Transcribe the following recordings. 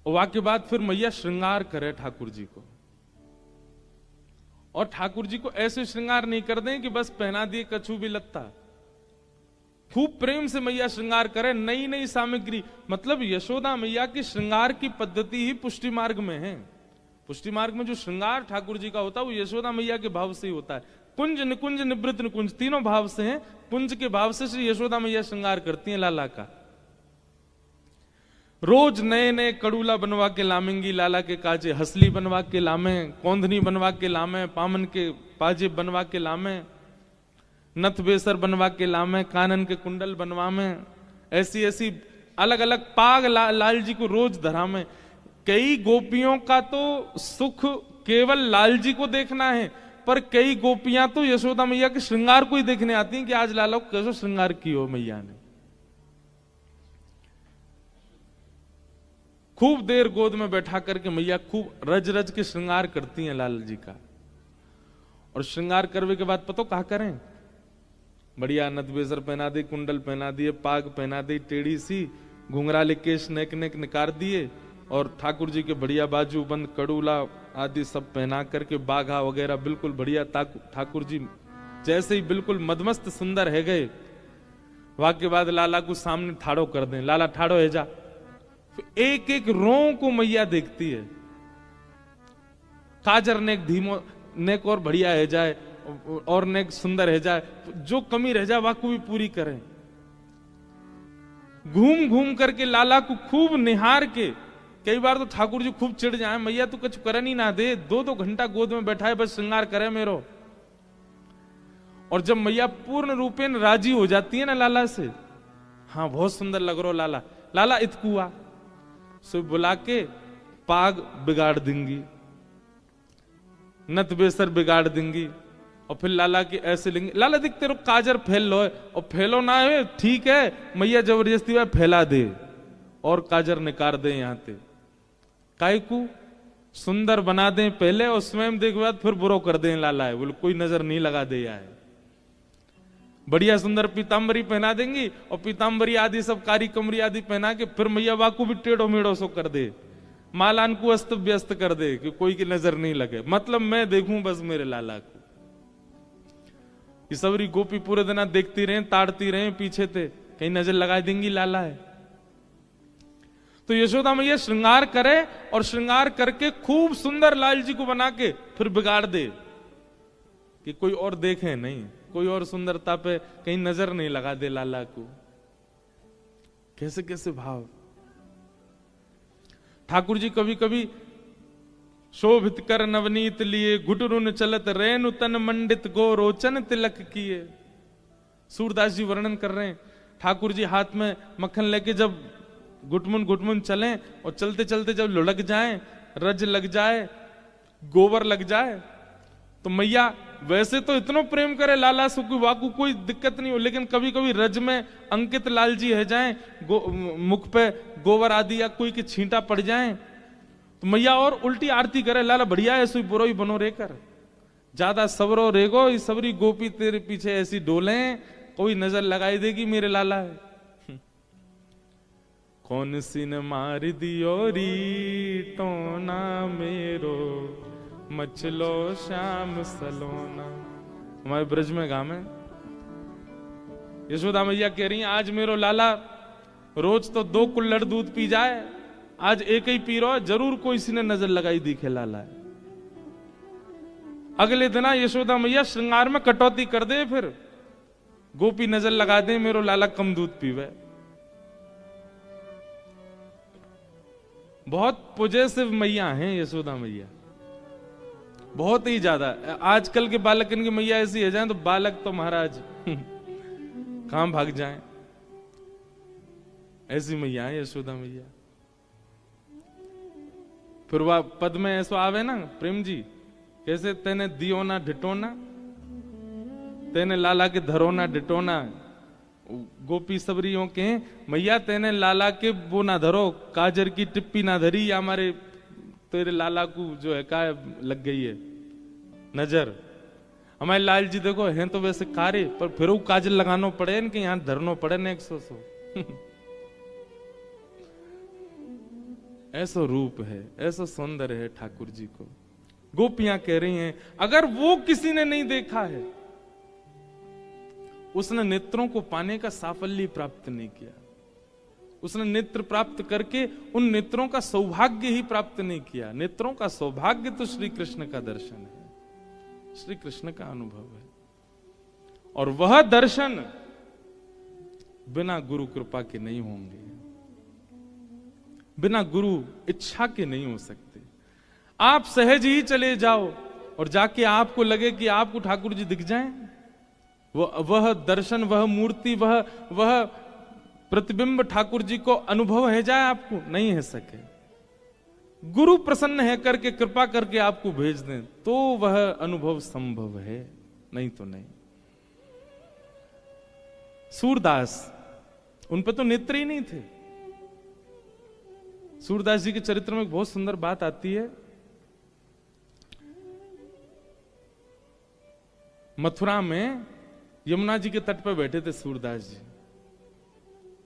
और वहां के बाद फिर मैया श्रृंगार करे ठाकुर जी को, और ठाकुर जी को ऐसे श्रृंगार नहीं कर दें कि बस पहना दिए कछू भी लत्ता। खूब प्रेम से मैया श्रृंगार करे, नई नई सामग्री। मतलब यशोदा मैया की श्रृंगार की पद्धति ही पुष्टि मार्ग में है। पुष्टि मार्ग में जो श्रृंगार ठाकुर जी का होता है वो यशोदा मैया के भाव से ही होता है। कुंज निकुंज निवृत्त निकुंज तीनों भाव से हैं। कुंज के भाव से श्री यशोदा मैया श्रृंगार करती हैं लाला का। रोज नए नए कड़ूला बनवा के लामेंगी लाला के काजे, हसली बनवा के लामे, कौंधनी बनवा के लामे, पामन के पाजे बनवा के लामे, नथ बेसर बनवा के लामे, कानन के कुंडल बनवा में, ऐसी ऐसी अलग अलग पाग लाल जी को रोज धरा में। कई गोपियों का तो सुख केवल लाल जी को देखना है, पर कई गोपियां तो यशोदा मैया के श्रृंगार को ही देखने आती हैं कि आज लाला को कैसे श्रृंगार की हो मैया ने। खूब देर गोद में बैठा करके मैया खूब रज रज के श्रृंगार करती हैं लाल जी का। और श्रृंगार करने के बाद पतो कहा करें, बढ़िया नथ बेसर पहना दी, कुंडल पहना दिए, पाग पहना दी, टेढ़ी सी घुंघराले केश नेक नेक निकार दिए, और ठाकुर जी के बढ़िया बाजू बंद कड़ूला आदि सब पहना करके बाघा वगैरह बिल्कुल बढ़िया ठाकुर जी जैसे ही बिल्कुल मदमस्त सुंदर है गए। वहां के बाद लाला को सामने ठाड़ो कर दें, लाला ठाड़ो है जा। एक एक रों को मैया देखती है। काजर नेक धीमो नेक और बढ़िया है जाए, और नेक सुंदर है जाए, जो कमी रह जाए वाकू भी पूरी करें। घूम घूम करके लाला को खूब निहार के, कई बार तो ठाकुर जी खूब चिढ़ जाए, मैया तू कुछ करन ही ना दे, 2-2 घंटा गोद में बैठा है बस श्रृंगार करे मेरो। और जब मैया पूर्ण रूपेण राजी हो जाती है ना लाला से, हाँ बहुत सुंदर लग रहा लाला, लाला इतकुआ सो बुला के पाग बिगाड़ देंगी, नथ बेसर बिगाड़ देंगी, और फिर लाला की ऐसे लेंगे, लाला दिख तेरे काजर फैल लो है, और फैलो ना है ठीक है, मैया जबरदस्ती वह फैला दे और काजर निकाल दे यहां ते, काय को सुंदर बना दें पहले और स्वयं देख बाद फिर बुरो कर दें लाला है, बोले कोई नजर नहीं लगा दे है। बढ़िया सुंदर पीताम्बरी पहना देंगी, और पीताम्बरी आदि सब कारी कमरी आदि पहना के फिर मैया वाकू भी टेढ़ो मेढ़ो सो कर दे, मालान को अस्त व्यस्त कर दे कि कोई की नजर नहीं लगे, मतलब मैं देखूं बस मेरे लाला को। ये सबरी गोपी पूरे दिन देखती रहे, ताड़ती रहे पीछे थे, कहीं नजर लगा देंगी लाला है। तो यशोदा मैया श्रृंगार करे, और श्रृंगार करके खूब सुंदर लाल जी को बना के फिर बिगाड़ दे कि कोई और देखे नहीं, कोई और सुंदरता पे कहीं नजर नहीं लगा दे लाला को। कैसे कैसे भाव। ठाकुर जी कभी कभी शोभित कर नवनीत लिए, घुटरुन चलत रेनु तन मंडित गो रोचन तिलक किए। सूरदास जी वर्णन कर रहे हैं, ठाकुर जी हाथ में मक्खन लेके जब घुटमुन घुटमुन चलें, और चलते चलते जब लुढ़क जाएं, रज लग जाए, गोबर लग जाए, तो मैया वैसे तो इतना प्रेम करे लाला से कोई वाकू कोई दिक्कत नहीं हो, लेकिन कभी कभी रज में अंकित लाल जी है जाएं, मुख पे गोबर आदि या कोई की छींटा पड़ जाए, तो मैया और उल्टी आरती करे, लाला बढ़िया है सुई बुरो ही बनो रे कर, ज्यादा सबरो रेगो, ये सबरी गोपी तेरे पीछे ऐसी डोले, कोई नजर लगाई देगी मेरे लाला है। कौन सी न मार दियो री टोना मेरो, मचलो श्याम सलोना। हमारे ब्रज में गांव में यशोदा मैया कह रही है, आज मेरो लाला रोज तो 2 कुल्हड़ दूध पी जाए, आज एक ही पी रहा, जरूर कोई सी ने नजर लगाई दिखे लाला है। अगले दिन यशोदा मैया श्रृंगार में कटौती कर दे, फिर गोपी नजर लगा दे मेरो लाला कम दूध पीवे। बहुत पॉजिटिव मैया हैं यशोदा मैया, बहुत ही ज्यादा। आजकल के बालकन की मैया ऐसी है जाए तो बालक तो महाराज कहां भाग जाएं, ऐसी मैया है यशोदा मैया। फिर वह पद में ऐसा आवे ना प्रेम जी, कैसे तेने दियो ना ढिटोना, तेने लाला के धरो ना ढिटोना। गोपी सबरियों के मैया तेने लाला के वो ना धरो, काजर की टिप्पी ना धरी, या हमारे तेरे लाला को जो है का लग गई है नजर। हमारे लाल जी देखो हैं तो वैसे कारे, पर फिर वो काजल लगानो पड़े इनके यहाँ धरनो पड़े न 100। ऐसा रूप है, ऐसा सौंदर्य है ठाकुर जी को। गोपियां कह रही हैं अगर वो किसी ने नहीं देखा है, उसने नेत्रों को पाने का साफल्य प्राप्त नहीं किया, उसने नेत्र प्राप्त करके उन नेत्रों का सौभाग्य ही प्राप्त नहीं किया। नेत्रों का सौभाग्य तो श्री कृष्ण का दर्शन है, श्री कृष्ण का अनुभव है, और वह दर्शन बिना गुरु कृपा के नहीं होंगे, बिना गुरु इच्छा के नहीं हो सकते। आप सहज ही चले जाओ और जाके आपको लगे कि आपको ठाकुर जी दिख जाएं, वह दर्शन, वह मूर्ति, वह प्रतिबिंब ठाकुर जी को अनुभव है जाए, आपको नहीं है सके। गुरु प्रसन्न है करके, कृपा करके आपको भेज दें तो वह अनुभव संभव है, नहीं तो नहीं। सूरदास, उन पे तो नेत्र ही नहीं थे। सूरदास जी के चरित्र में एक बहुत सुंदर बात आती है। मथुरा में यमुना जी के तट पर बैठे थे सूरदास जी,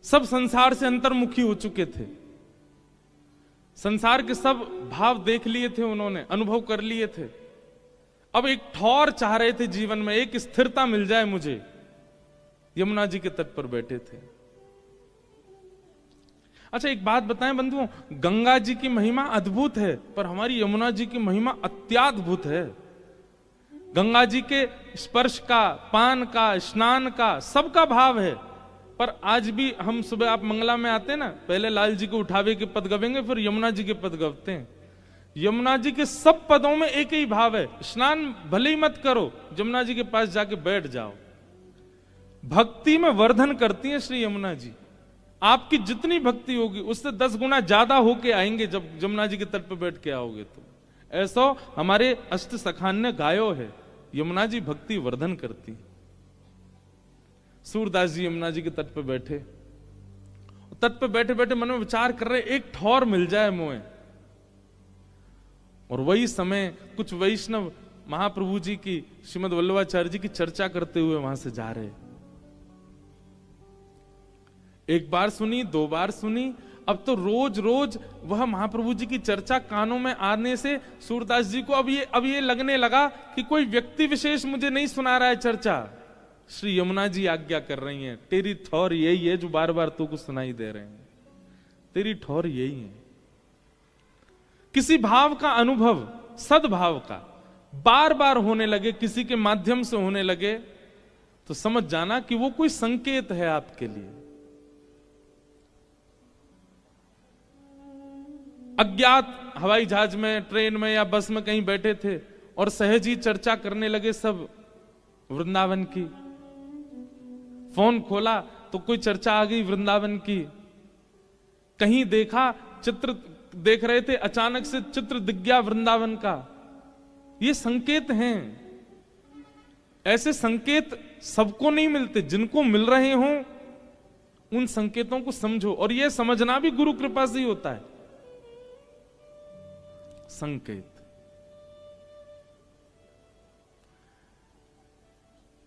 सब संसार से अंतर्मुखी हो चुके थे, संसार के सब भाव देख लिए थे उन्होंने, अनुभव कर लिए थे। अब एक ठौर चाह रहे थे जीवन में, एक स्थिरता मिल जाए मुझे। यमुना जी के तट पर बैठे थे। अच्छा एक बात बताएं बंधुओं, गंगा जी की महिमा अद्भुत है, पर हमारी यमुना जी की महिमा अत्याद्भुत है। गंगा जी के स्पर्श का, पान का, स्नान का, सबका भाव है। पर आज भी हम सुबह आप मंगला में आते हैं ना, पहले लाल जी को उठावे के पद गवेंगे, फिर यमुना जी के पद गवते हैं। यमुना जी के सब पदों में एक ही भाव है, स्नान भले ही मत करो, यमुना जी के पास जाके बैठ जाओ। भक्ति में वर्धन करती हैं श्री यमुना जी। आपकी जितनी भक्ति होगी उससे 10 गुना ज्यादा होके आएंगे जब यमुना जी के तट पर बैठ के आओगे तो। ऐसा हमारे अष्ट सखान ने गायो है, यमुना जी भक्ति वर्धन करती। सूरदास जी यमुना जी के तट पर बैठे, तट पर बैठे बैठे मन में विचार कर रहे एक ठौर मिल जाए मोए। और वही समय कुछ वैष्णव महाप्रभु जी की, श्रीमद वल्लभाचार्य जी की चर्चा करते हुए वहां से जा रहे। एक बार सुनी, 2 बार सुनी, अब तो रोज रोज वह महाप्रभु जी की चर्चा कानों में आने से सूरदास जी को अब ये लगने लगा कि कोई व्यक्ति विशेष मुझे नहीं सुना रहा है चर्चा, श्री यमुना जी आज्ञा कर रही हैं। तेरी ठौर यही है जो बार बार तू को सुनाई दे रहे हैं, तेरी ठौर यही है। किसी भाव का अनुभव, सद्भाव का बार बार होने लगे, किसी के माध्यम से होने लगे, तो समझ जाना कि वो कोई संकेत है आपके लिए। अज्ञात हवाई जहाज में, ट्रेन में या बस में कहीं बैठे थे और सहज ही चर्चा करने लगे सब वृंदावन की। फोन खोला तो कोई चर्चा आ गई वृंदावन की। कहीं देखा, चित्र देख रहे थे, अचानक से चित्र दिख गया वृंदावन का। ये संकेत हैं। ऐसे संकेत सबको नहीं मिलते, जिनको मिल रहे हों उन संकेतों को समझो। और यह समझना भी गुरु कृपा से ही होता है। संकेत,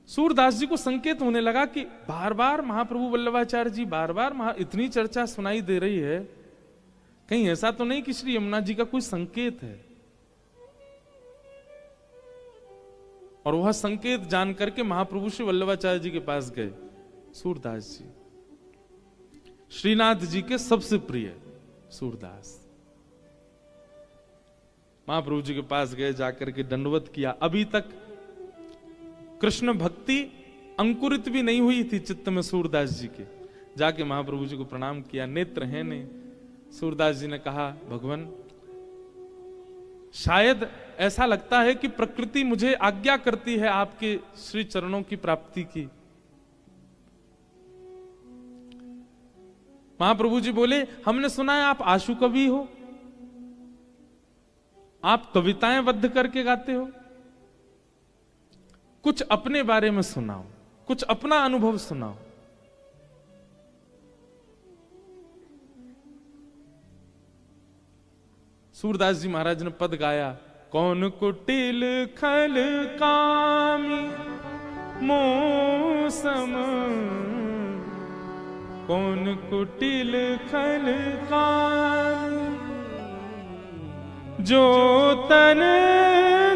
सूरदास जी को संकेत होने लगा कि बार बार महाप्रभु वल्लभाचार्य जी, बार बार इतनी चर्चा सुनाई दे रही है, कहीं ऐसा तो नहीं कि श्री यमुना जी का कोई संकेत है। और वह संकेत जान करके महाप्रभु श्री वल्लभाचार्य जी के पास गए। सूरदास जी श्रीनाथ जी के सबसे प्रिय सूरदास महाप्रभु जी के पास गए, जाकर के दंडवत किया। अभी तक कृष्ण भक्ति अंकुरित भी नहीं हुई थी चित्त में सूरदास जी के। जाके महाप्रभु जी को प्रणाम किया, नेत्र है नहीं। सूरदास जी ने कहा, भगवान शायद ऐसा लगता है कि प्रकृति मुझे आज्ञा करती है आपके श्री चरणों की प्राप्ति की। महाप्रभु जी बोले, हमने सुना है आप आशु कवि हो, आप कविताएं बद्ध करके गाते हो, कुछ अपने बारे में सुनाओ, कुछ अपना अनुभव सुनाओ। सूरदास जी महाराज ने पद गाया, कौन कुटिल खल कामी मौसम, कौन कुटिल खल कामी जो तन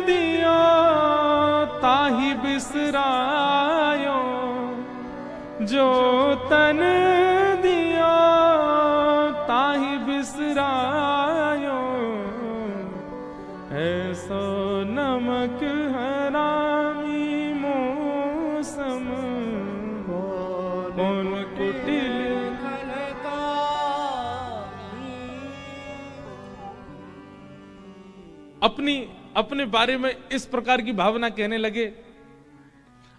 दियो ताहि बिसरायो, जो तन दियो ताहि बिसरायो, ऐसो नमक हरामी मौसम कौन कुटिल। अपने बारे में इस प्रकार की भावना कहने लगे।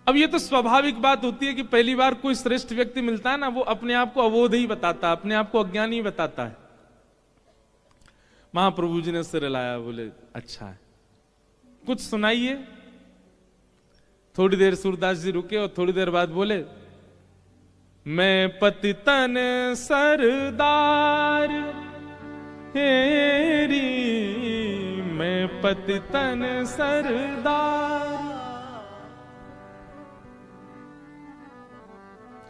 अब ये तो स्वाभाविक बात होती है कि पहली बार कोई श्रेष्ठ व्यक्ति मिलता है ना, वो अपने आप को अबोध ही बताता है, अपने आप को अज्ञानी बताता है। महाप्रभु जी ने सिर हिलाया, बोले अच्छा है, कुछ सुनाइए। थोड़ी देर सूरदास जी रुके और थोड़ी देर बाद बोले, मैं पतितन सरदार हेरी, मैं पतितन सरदार।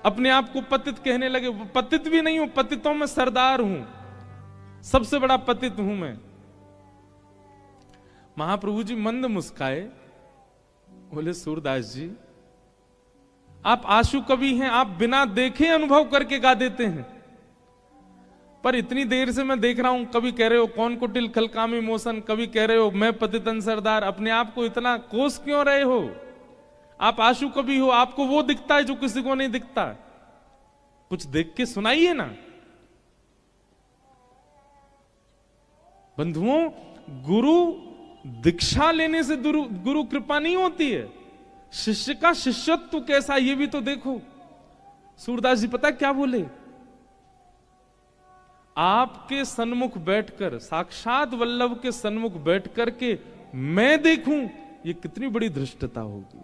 अपने आप को पतित कहने लगे। पतित भी नहीं हूं, पतितों में सरदार हूं, सबसे बड़ा पतित हूं मैं। महाप्रभु जी मंद मुस्काए, बोले सूरदास जी आप आशु कवि हैं, आप बिना देखे अनुभव करके गा देते हैं, पर इतनी देर से मैं देख रहा हूं, कभी कह रहे हो कौन कुटिल खलकामी मोसन, कभी कह रहे हो मैं पतितन सरदार, अपने आप को इतना कोस क्यों रहे हो? आप आशु कवि हो, आपको वो दिखता है जो किसी को नहीं दिखता। कुछ देख के सुनाइए ना। बंधुओं, गुरु दीक्षा लेने से गुरु कृपा नहीं होती है, शिष्य का शिष्यत्व कैसा ये भी तो देखो। सूरदास जी पता क्या बोले? आपके सन्मुख बैठकर, साक्षात वल्लभ के सन्मुख बैठकर के मैं देखूं, ये कितनी बड़ी धृष्टता होगी।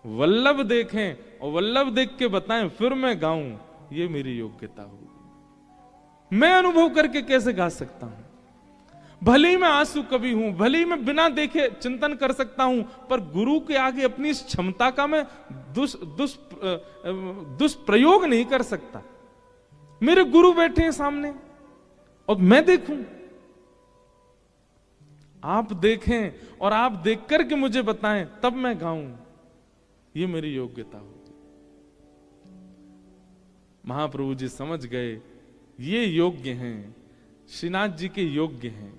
वल्लभ देखें और वल्लभ देख के बताएं फिर मैं गाऊं, ये मेरी योग्यता होगी। मैं अनुभव करके कैसे गा सकता हूं? भले ही मैं आंसू कवि हूं, भले ही मैं बिना देखे चिंतन कर सकता हूं, पर गुरु के आगे अपनी इस क्षमता का मैं दुष्प्रयोग नहीं कर सकता। मेरे गुरु बैठे हैं सामने और मैं देखूं, आप देखें और आप देख करके मुझे बताएं, तब मैं गाऊं, ये मेरी योग्यता होगी। महाप्रभु जी समझ गए ये योग्य हैं, श्रीनाथ जी के योग्य हैं।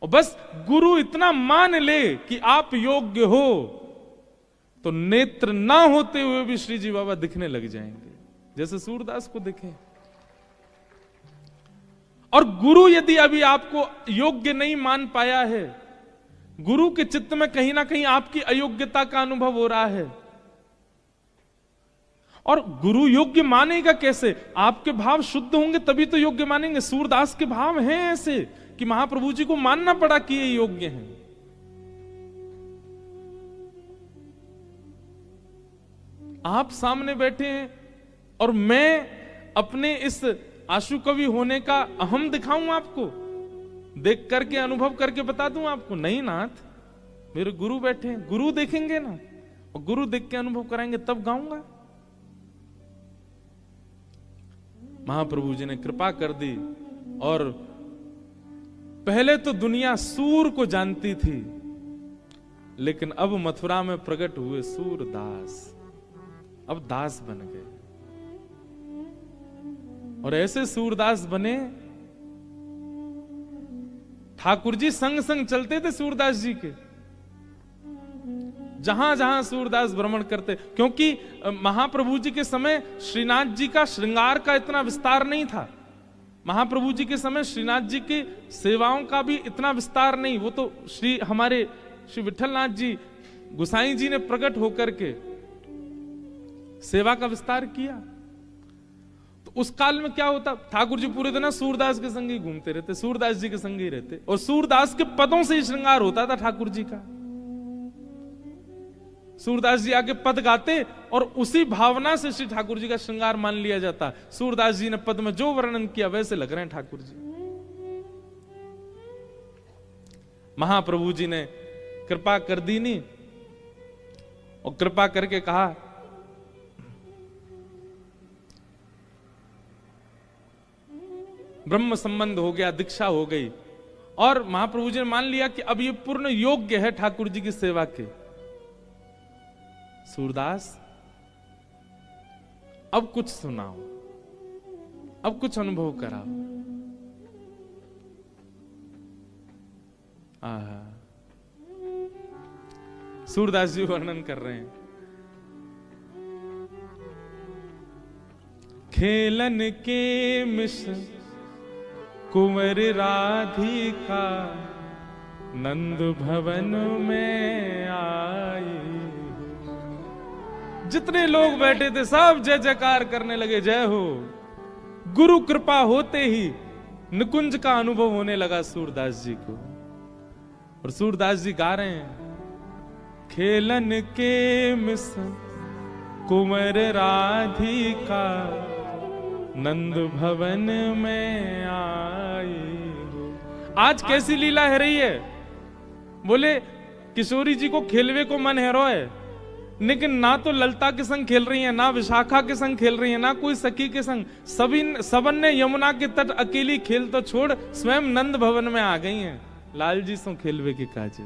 और बस गुरु इतना मान ले कि आप योग्य हो, तो नेत्र ना होते हुए भी श्री जी बाबा दिखने लग जाएंगे, जैसे सूरदास को दिखे। और गुरु यदि अभी आपको योग्य नहीं मान पाया है, गुरु के चित्त में कहीं ना कहीं आपकी अयोग्यता का अनुभव हो रहा है, और गुरु योग्य मानेगा कैसे? आपके भाव शुद्ध होंगे तभी तो योग्य मानेंगे। सूरदास के भाव हैं ऐसे कि महाप्रभु जी को मानना पड़ा कि ये योग्य हैं। आप सामने बैठे हैं और मैं अपने इस आशु कवि होने का अहम दिखाऊं आपको, देख करके अनुभव करके बता दूं आपको? नहीं नाथ, मेरे गुरु बैठे हैं, गुरु देखेंगे ना, और गुरु देख के अनुभव कराएंगे तब गाऊंगा। महाप्रभु जी ने कृपा कर दी, और पहले तो दुनिया सूर को जानती थी, लेकिन अब मथुरा में प्रकट हुए सूरदास, अब दास बन गए। और ऐसे सूरदास बने, ठाकुर जी संग संग चलते थे सूरदास जी के, जहां जहां सूरदास भ्रमण करते, क्योंकि महाप्रभु जी के समय श्रीनाथ जी का श्रृंगार का इतना विस्तार नहीं था। महाप्रभु जी के समय श्रीनाथ जी की सेवाओं का भी इतना विस्तार नहीं, वो तो हमारे श्री विठलनाथ जी गुसाई जी ने प्रकट होकर के सेवा का विस्तार किया। तो उस काल में क्या होता, ठाकुर जी पूरे दिन सूरदास के संग ही घूमते रहते, सूरदास जी के संग ही रहते, और सूरदास के पदों से ही श्रृंगार होता था ठाकुर जी का। सूरदास जी आके पद गाते और उसी भावना से श्री ठाकुर जी का श्रृंगार मान लिया जाता। सूरदास जी ने पद में जो वर्णन किया वैसे लग रहे हैं ठाकुर जी। महाप्रभु जी ने कृपा कर दी नहीं, और कृपा करके कहा ब्रह्म संबंध हो गया, दीक्षा हो गई, और महाप्रभु जी ने मान लिया कि अब ये पूर्ण योग्य है ठाकुर जी की सेवा के। सूरदास अब कुछ सुनाओ, अब कुछ अनुभव कराओ। सूरदास जी वर्णन कर रहे हैं, खेलन के मिश कुंवर राधिका नंद भवन में आई। जितने लोग बैठे थे सब जय जयकार करने लगे, जय हो। गुरु कृपा होते ही निकुंज का अनुभव होने लगा सूरदास जी को। और सूरदास जी गा रहे हैं, खेलन के मिस कुंवर राधिका नंद भवन में आई हो। आज कैसी लीला है रही है। बोले किशोरी जी को खेलवे को मन है रो है, लेकिन ना तो ललता के संग खेल रही है, ना विशाखा के संग खेल रही है, ना कोई सखी के संग। सबन ने यमुना के तट अकेली खेल तो छोड़ स्वयं नंद भवन में आ गई हैं। लाल जी सो खेलवे के काजे।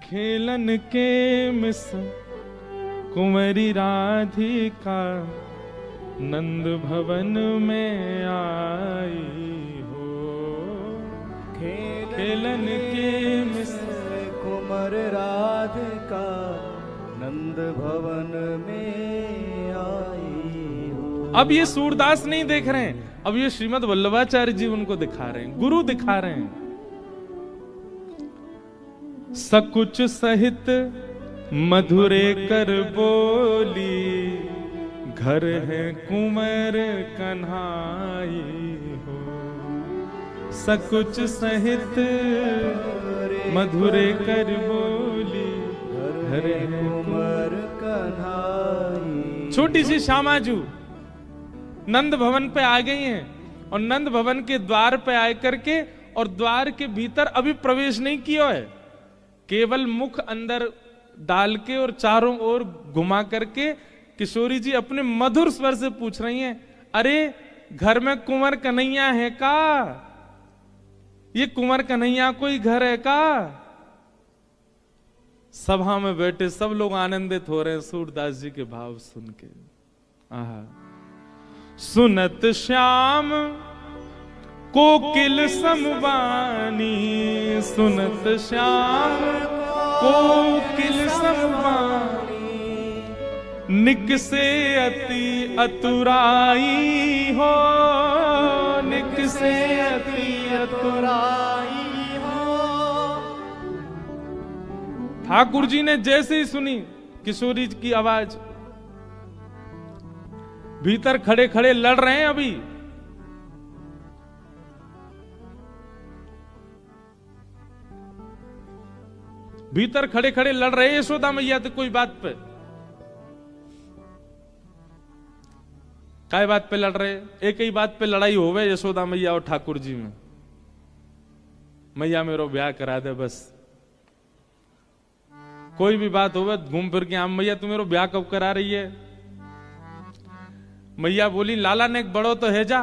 खेलन के मिस कुंवरी राधिका नंद भवन में आई हो। खेलन के मिस कुंवर राधिका नंद भवन में आई हो। अब ये सूरदास नहीं देख रहे हैं, अब ये श्रीमद वल्लभाचार्य जी उनको दिखा रहे हैं, गुरु दिखा रहे हैं। सकुच सहित मधुरे कर बोली, घर है कुंवर कन्हाई हो। सकुच सहित मधुरे कर बोली, घर है कुंवर कन्हाई। छोटी सी श्यामाजू नंद भवन पे आ गई हैं, और नंद भवन के द्वार पे आकर के, और द्वार के भीतर अभी प्रवेश नहीं किया है, केवल मुख अंदर डाल के और चारों ओर घुमा करके किशोरी जी अपने मधुर स्वर से पूछ रही हैं, अरे घर में कुंवर कन्हैया है का? ये कुंवर कन्हैया कोई घर है का? सभा में बैठे सब लोग आनंदित हो रहे हैं सूरदास जी के भाव सुन के। आहा। सुनत श्याम कोकिल समवानी, सुनत श्याम कोकिल समवानी, निकसे अति अतुराई हो, निकसे अति अतुराई हो। ठाकुर जी ने जैसे ही सुनी किशोरी की आवाज, भीतर खड़े खड़े लड़ रहे हैं अभी। भीतर खड़े खड़े लड़ रहे हैं यशोदा मैया तो कोई बात पे। काय बात पे लड़ रहे? एक ही बात पे लड़ाई होवे यशोदा मैया और ठाकुर जी में। मैया मेरो ब्याह करा दे बस। कोई भी बात होवे घूम फिर के आम, मैया तू मेरो ब्याह कब करा रही है? मैया बोली लाला ने एक बड़ो तो है जा।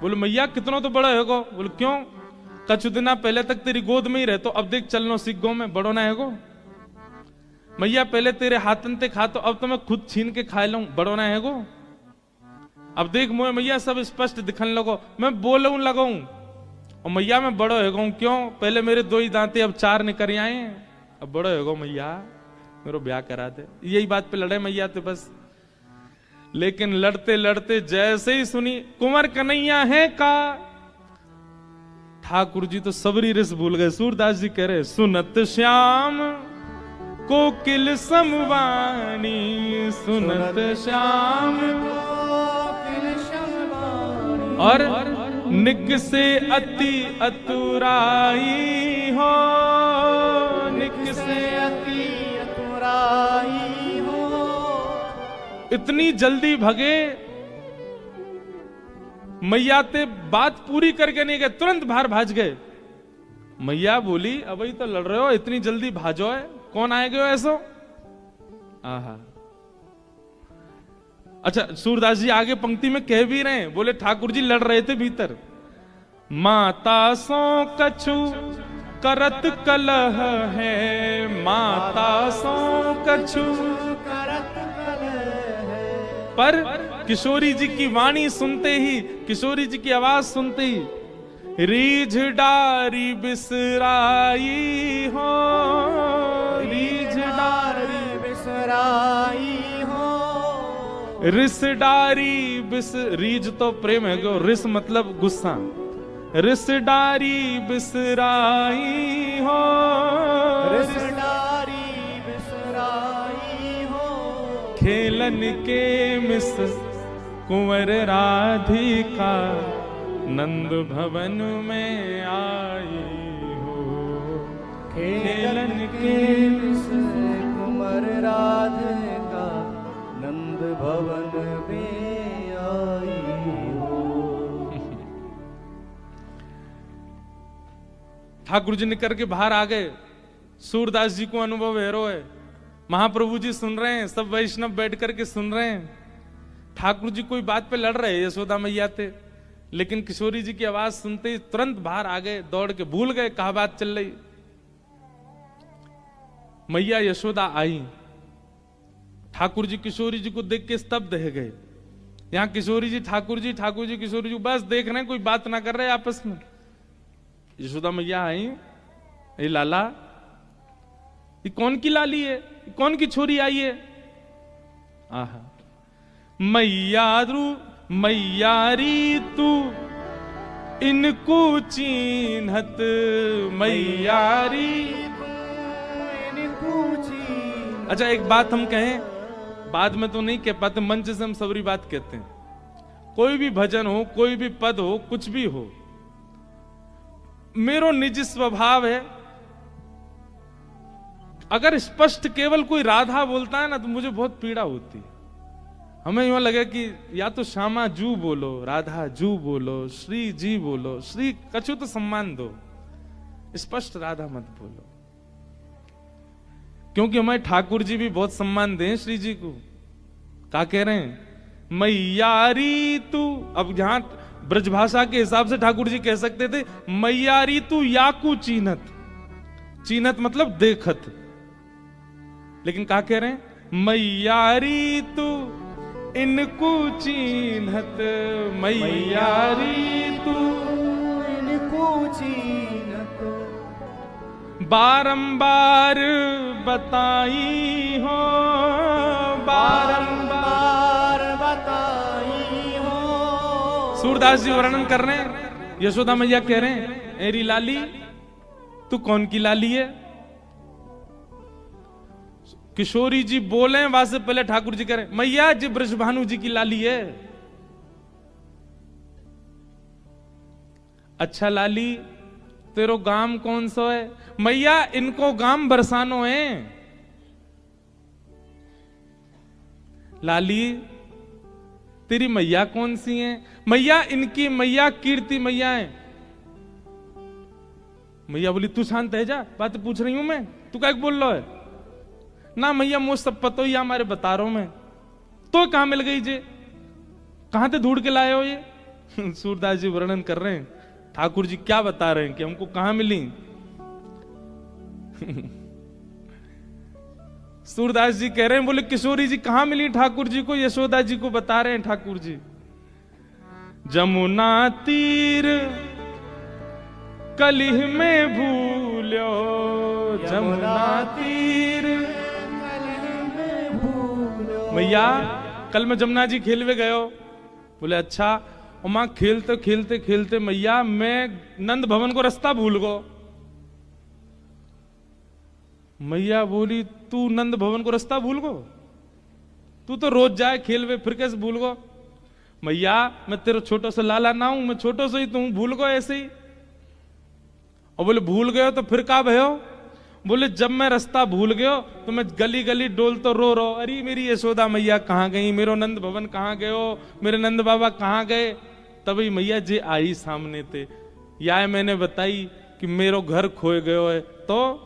बोले मैया कितना तो बड़ा है गो। बोले क्यों? कछु दिना पहले तक तेरी गोद में ही रहतो, अब देख चलनो सीख गो में बड़ो ना है गो। मैया पहले तेरे हाथन ते खातो, अब तो मैं खुद छीन के खा लूं, बड़ो ना है गो। अब देख मोए मैया सब स्पष्ट दिखने लगो, मैं बोलूं लगाऊं और मैया मैं बड़ो है गो। क्यों? पहले मेरे 2 ही दांते अब 4 निकल आए, अब बड़ो है गो मैया मेरो ब्याह करा दे। यही बात पे लड़े मैया तो बस। लेकिन लड़ते लड़ते जैसे ही सुनी कुंवर कन्हैया है का, ठाकुर जी तो सबरी रस भूल गए। सूरदास जी कह रहे सुनत श्याम कोकिल समवानी, सुनत श्याम कोकिल समवानी, और निक से अति अतुराई हो, निक से अति अतुराई हो। इतनी जल्दी भगे मैया ते बात पूरी करके नहीं गए, तुरंत बाहर भाज गए। मैया बोली अब ही तो लड़ रहे हो, इतनी जल्दी भाजो है, कौन आए गए ऐसो? आहा। अच्छा सूरदास जी आगे पंक्ति में कह भी रहे हैं, बोले ठाकुर जी लड़ रहे थे भीतर, माता सो कछु करत कलह है, माता सो कछु करत कलह है। पर किशोरी जी की वाणी सुनते ही, किशोरी जी की आवाज सुनते ही, रीझ डारी बिसराई हो, रीझ डारी बिसराई हो। रिस डारी बिस, रीझ तो प्रेम है गो, रिस मतलब गुस्सा, रिस डारी बिसराई हो, रिस डारी बिसराई हो। खेलन के मिस कुंवर राधिका नंद भवन में आई हो, खेलन के मिस कुंवर राधिका नंद भवन में आई हो। ठाकुर जी निकल के बाहर आ गए। सूरदास जी को अनुभव हेरो है, महाप्रभु जी सुन रहे हैं, सब वैष्णव बैठ करके सुन रहे हैं। ठाकुर जी कोई बात पे लड़ रहे हैं यशोदा मैया थे, लेकिन किशोरी जी की आवाज सुनते ही तुरंत बाहर आ गए, दौड़ के, भूल गए कहा बात चल रही। मैया यशोदा आई, ठाकुर जी किशोरी जी को देख के स्तब्ध रह गए। यहां किशोरी जी ठाकुर जी, ठाकुर जी किशोरी जी बस देख रहे हैं, कोई बात ना कर रहे आपस में। यशोदा मैया आई, ये लाला, ये कौन की लाली है, ये कौन की छोरी आई है? आहा, मैयारी तू इनको चीन्हत, मैयारी इनको चीन्हत। अच्छा एक बात हम कहें, बाद में तो नहीं कह पाते, मंच से हम सबरी बात कहते हैं। कोई भी भजन हो, कोई भी पद हो, कुछ भी हो, मेरो निजी स्वभाव है, अगर स्पष्ट केवल कोई राधा बोलता है ना तो मुझे बहुत पीड़ा होती है। हमें यूं लगे कि या तो श्यामा जू बोलो, राधा जू बोलो, श्री जी बोलो, श्री कछु तो सम्मान दो, स्पष्ट राधा मत बोलो। क्योंकि हमारे ठाकुर जी भी बहुत सम्मान दें श्री जी को। क्या कह रहे हैं? मैयारी तू, अब जहां ब्रजभाषा के हिसाब से ठाकुर जी कह सकते थे मैयारी तू याकू चीनत, चीनत मतलब देखत, लेकिन क्या कह रहे हैं? मैयारी तू इनको चीनत, मैयारी तू इनको चीनत। बारंबार बताई हो, बारंबार बताई हो। सूरदास जी वर्णन कर रहे हैं, यशोदा मैया कह रहे हैं, एरी लाली तू कौन की लाली है? किशोरी जी बोले, वहां से पहले ठाकुर जी कह रहे मैया जी ब्रजभानु जी की लाली है। अच्छा लाली तेरो गाम कौन सा है? मैया इनको गाम बरसानो है। लाली तेरी मैया कौन सी है? मैया इनकी मैया कीर्ति मैया है। मैया बोली तू शांत है जा, बात पूछ रही हूं मैं, तू क्या बोल रहा है? ना मैया मुझे सब पता ही हमारे बता रहा हूं मैं। तो कहां मिल गई जे, कहां से ढूंढ के लाए हो ये? सूरदास जी वर्णन कर रहे हैं, ठाकुर जी क्या बता रहे हैं कि हमको कहां मिली। सूरदास जी कह रहे हैं, बोले किशोरी जी कहां मिली ठाकुर जी को? यशोदा जी को बता रहे हैं ठाकुर जी। जमुना तीर कलिह में भूलो, जमुना तीर मैया कल मैं जमुना जी खेलवे गयो। बोले अच्छा। और मां खेलते खेलते खेलते मैया मैं नंद भवन को रास्ता भूल गो। मैया बोली तू नंद भवन को रास्ता भूल गो? तू तो रोज जाए खेलवे, फिर कैसे भूल गो? मैया मैं तेरा छोटो सा लाला ना हूं, मैं छोटो सा ही तू भूल गो ऐसे ही। और बोले भूल गयो तो फिर का भयो? बोले जब मैं रास्ता भूल गयो तो मैं गली गली डोल तो रो रो, अरे मेरी यशोदा मैया कहाँ गई, मेरो नंद भवन कहाँ गयो, मेरे नंद बाबा कहाँ गए? तभी मैया जी आई सामने थे, या मैंने बताई कि मेरो घर खोए गयो है, तो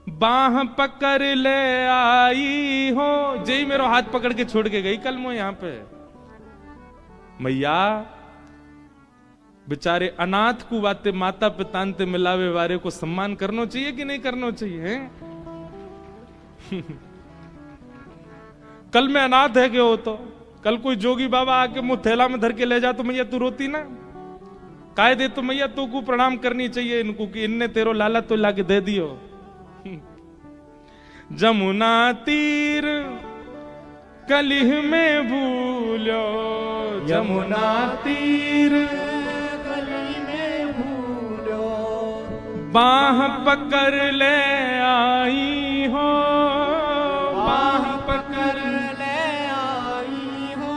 बाह पकड़ ले आई हो, जय मेरो हाथ पकड़ के छोड़ के गई कल मो यहाँ पे। मैया बेचारे अनाथ को बाते माता पिता ते मिलावे वारे को सम्मान करना चाहिए कि नहीं करना चाहिए हैं? कल मैं अनाथ है क्यों तो कल कोई जोगी बाबा आके मुंह थैला में धर के ले जा तो मैया तू रोती ना? कायदे तो मैया तू को प्रणाम करनी चाहिए इनको कि इनने तेरो लाला तो लाके दे दियो। जमुना तीर कलिह में भूलो, यमुना तीर कली में भूलो, बाह पकड़ ले आई हो, बाह पकड़ ले आई हो।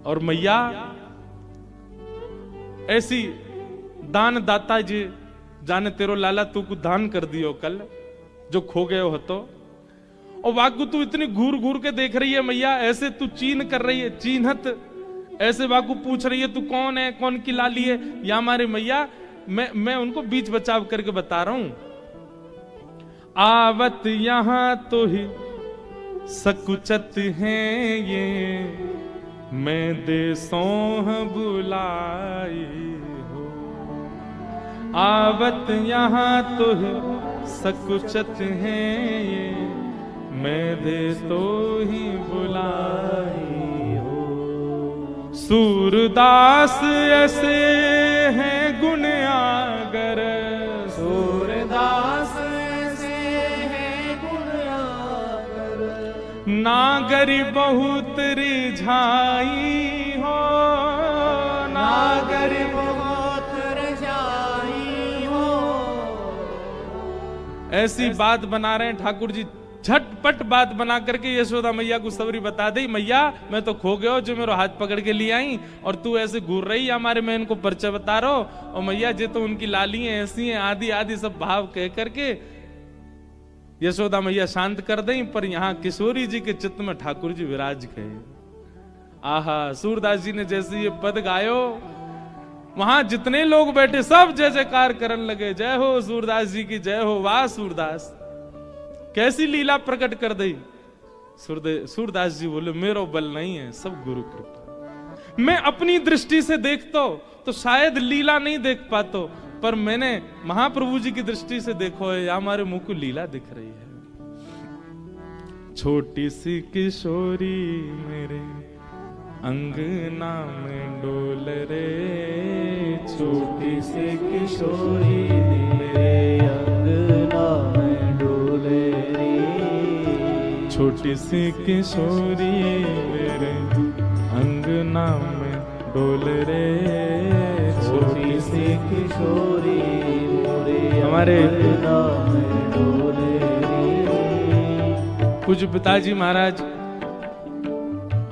और मैया ऐसी दान दाता जी जाने तेरो लाला तू को दान कर दियो कल जो खो गए हो तो। और वाकु तू इतनी घूर घूर के देख रही है मैया, ऐसे तू चीन कर रही है, चीनहत ऐसे वाकु पूछ रही है तू कौन है, कौन की लाली है। या हमारी मैया मैं उनको बीच बचाव करके बता रहा हूं। आवत यहां तो ही सकुचत हैं ये, मैं देसों बुलाई हो। आवत यहां तो ही सकुचत हैं ये, मैं देश तो ही बुलाई हो। सूरदास ऐसे हैं गुण आगर, सूरदास ऐसे हैं गुण आगर, नागरी बहुत रिझाई हो, नागर बहुत रजाई हो। ऐसी बात बना रहे हैं ठाकुर जी, झटपट बात बना करके यशोदा मैया को सबरी बता दी, मैया मैं तो खो गया जो मेरा हाथ पकड़ के ले आई और तू ऐसे घूर रही हमारे, मैं इनको परिचय बता रहा हूं। और मैया जी तो उनकी लाली है ऐसी हैं, आदि आदि सब भाव कह करके यशोदा मैया शांत कर दें। पर यहाँ किशोरी जी के चित्त में ठाकुर जी विराज गए। आहा, सूरदास जी ने जैसे ये पद गायो, वहां जितने लोग बैठे सब जय जयकार करने लगे, जय हो सूरदास जी की जय हो। वाह सूरदास, कैसी लीला प्रकट कर दी। सूरदास जी बोले मेरो बल नहीं है, सब गुरु कृपा। मैं अपनी दृष्टि से देखता तो शायद लीला नहीं देख पाता, पर मैंने महाप्रभु जी की दृष्टि से देखो है, हमारे मुंह को लीला दिख रही है। छोटी सी किशोरी मेरे अंगना में डोल रे, छोटी सी किशोरी मेरे अंगना में डोले रे, छोटी सी किशोरी मेरे अंगना में डोल रे, छोटी सी किशोरी मेरे हमारे अंगना में डोले रे। पूज्य पिताजी महाराज,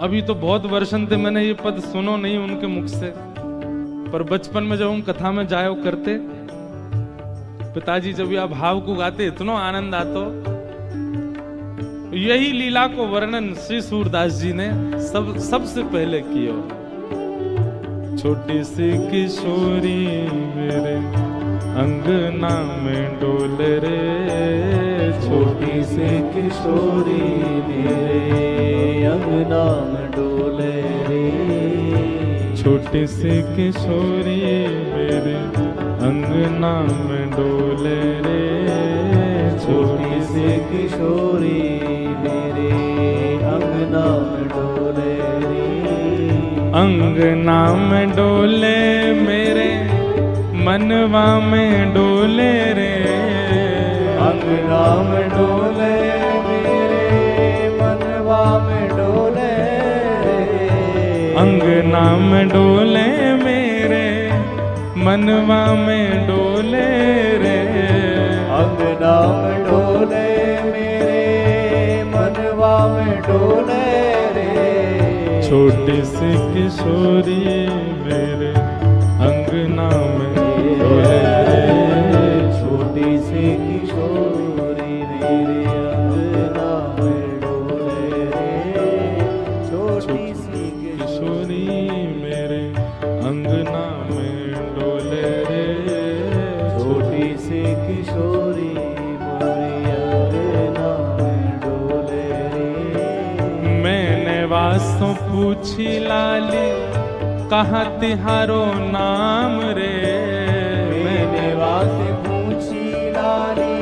अभी तो बहुत वर्षन थे मैंने ये पद सुनो नहीं उनके मुख से, पर बचपन में जब हम कथा में जायो करते, पिताजी जब यह भाव को गाते इतना आनंद आतो। यही लीला को वर्णन श्री सूरदास जी ने सबसे पहले किया। छोटी सी किशोरी मेरे अंगना में डोल रे, छोटी सी किशोरी मेरे अंगना में डोले रे, छोटी सी किशोरी मेरे अंगना में डोले रे, छोटी सी किशोरी मेरे अंगना में डोले रे, अंगना में डोले मेरे मनवा में डोले रे, अंगना में डोले मेरे मनवा में डोले रे, अंगना में डोले मेरे मनवा में डोले रे, अंगना में डोले मेरे मनवा में डोले रे, छोटी सी किशोरी मेरे अंगना में डोले रे, छोटी सी किशोरी मेरे अंगना में डोले रे, छोटी सी किशोरी मेरे अंगना में डोले रे, छोटी सी किशोरी मेरे अंगना में डोले रे। मैंने वासों पूछी लाली कहाँ तिहारो नाम रे। मैंने वास पूछी लाली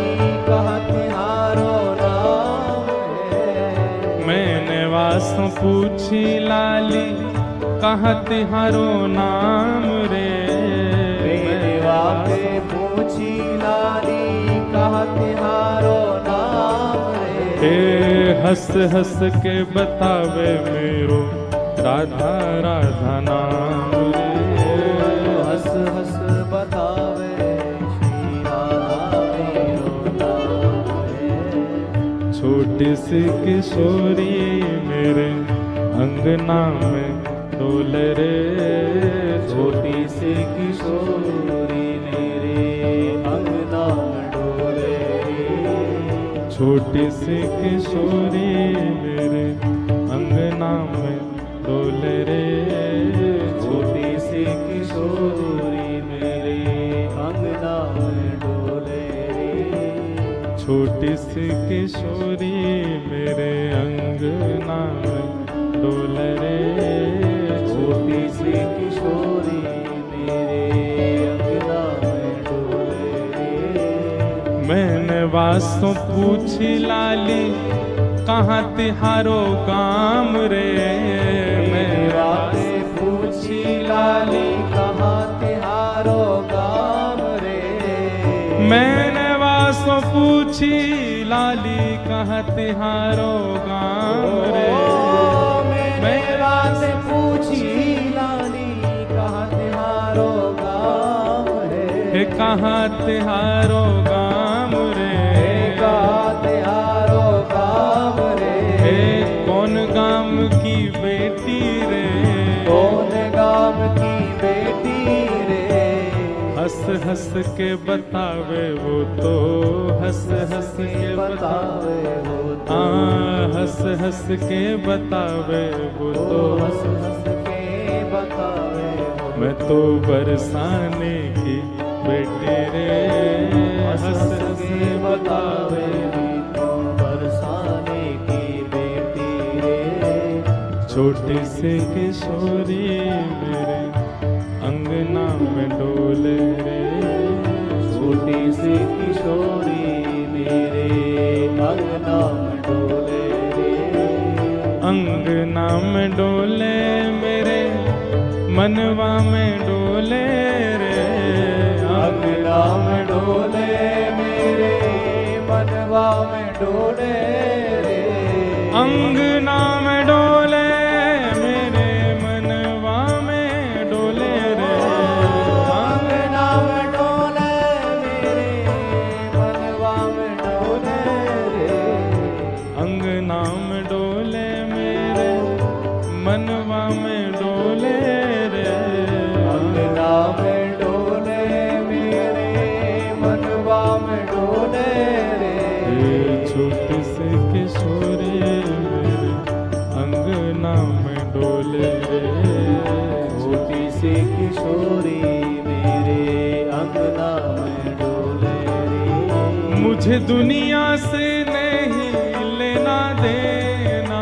कहाँ तिहारो नाम रे। मैंने वास पूछी लाली कहाँ तिहारो नाम रे। मैंने वास पूछी लाली कहाँ तिहारो नाम रे। हंस हंस के बतावे मेरो राधा राधा नाम रे। हंस हंस बतावे श्री राधा मेरो नाम रे। छोटी सी किशोरी मेरे अंगना में डोले रे। छोटी सी किशोरी मेरे अंगना में डोले रे। छोटी सी किशोरी मेरे अंगना में डोले रे। छोटी सी किशोरी मेरे अंगना में डोले रे। छोटी सी किशोरी मेरे अंगना में डोले रे। छोटी सी किशोरी मेरे अंगना में डोले रे। मैंने वासों पूछी लाली कहाँ तिहारो काम रे। मैंने वास पूछी लाली कहाँ तिहारो काम रे। मैंने वासों पूछी लाली कहाँ तिहारो काम रे। मैंने वास पूछी लाली कहाँ तिहारो काम रे। कहाँ तिहारो काम रे। कहाँ तिहारो काम रे। कौन गाम की बेटी रे। कौन गाम की बेटी रे। हंस हंस के बतावे वो तो हंस हंस के बतावे वो तो। हंस हंस के बतावे वो तो हंस हंस के बतावे वो तो। मैं तो बरसाने की बेटी रे। हंस हंस के बतावे तो बरसाने की बेटी रे। छोटी सी किशोरी मेरे अंगना में डोले रे। छोटी सी किशोरी मेरे अंगना में डोले रे। अंगना में डोले मेरे मनवा में डोले रे। अंगना में डोले मेरे मनवा में डोले रे। अंगना में डोले मेरे मनवा में डोले रे। अंगना में डोले मेरे मनवा में डोले रे। अंगना में डोले मेरे मनवा में डोले रे। अंगना में डोले मेरे मनवा में डोले रे। छोटी सी किशोरी मेरे अंगना में डोले रे। छोटी सी किशोरी मेरे अंगना में डोले रे। मुझे दुनिया से नहीं लेना देना।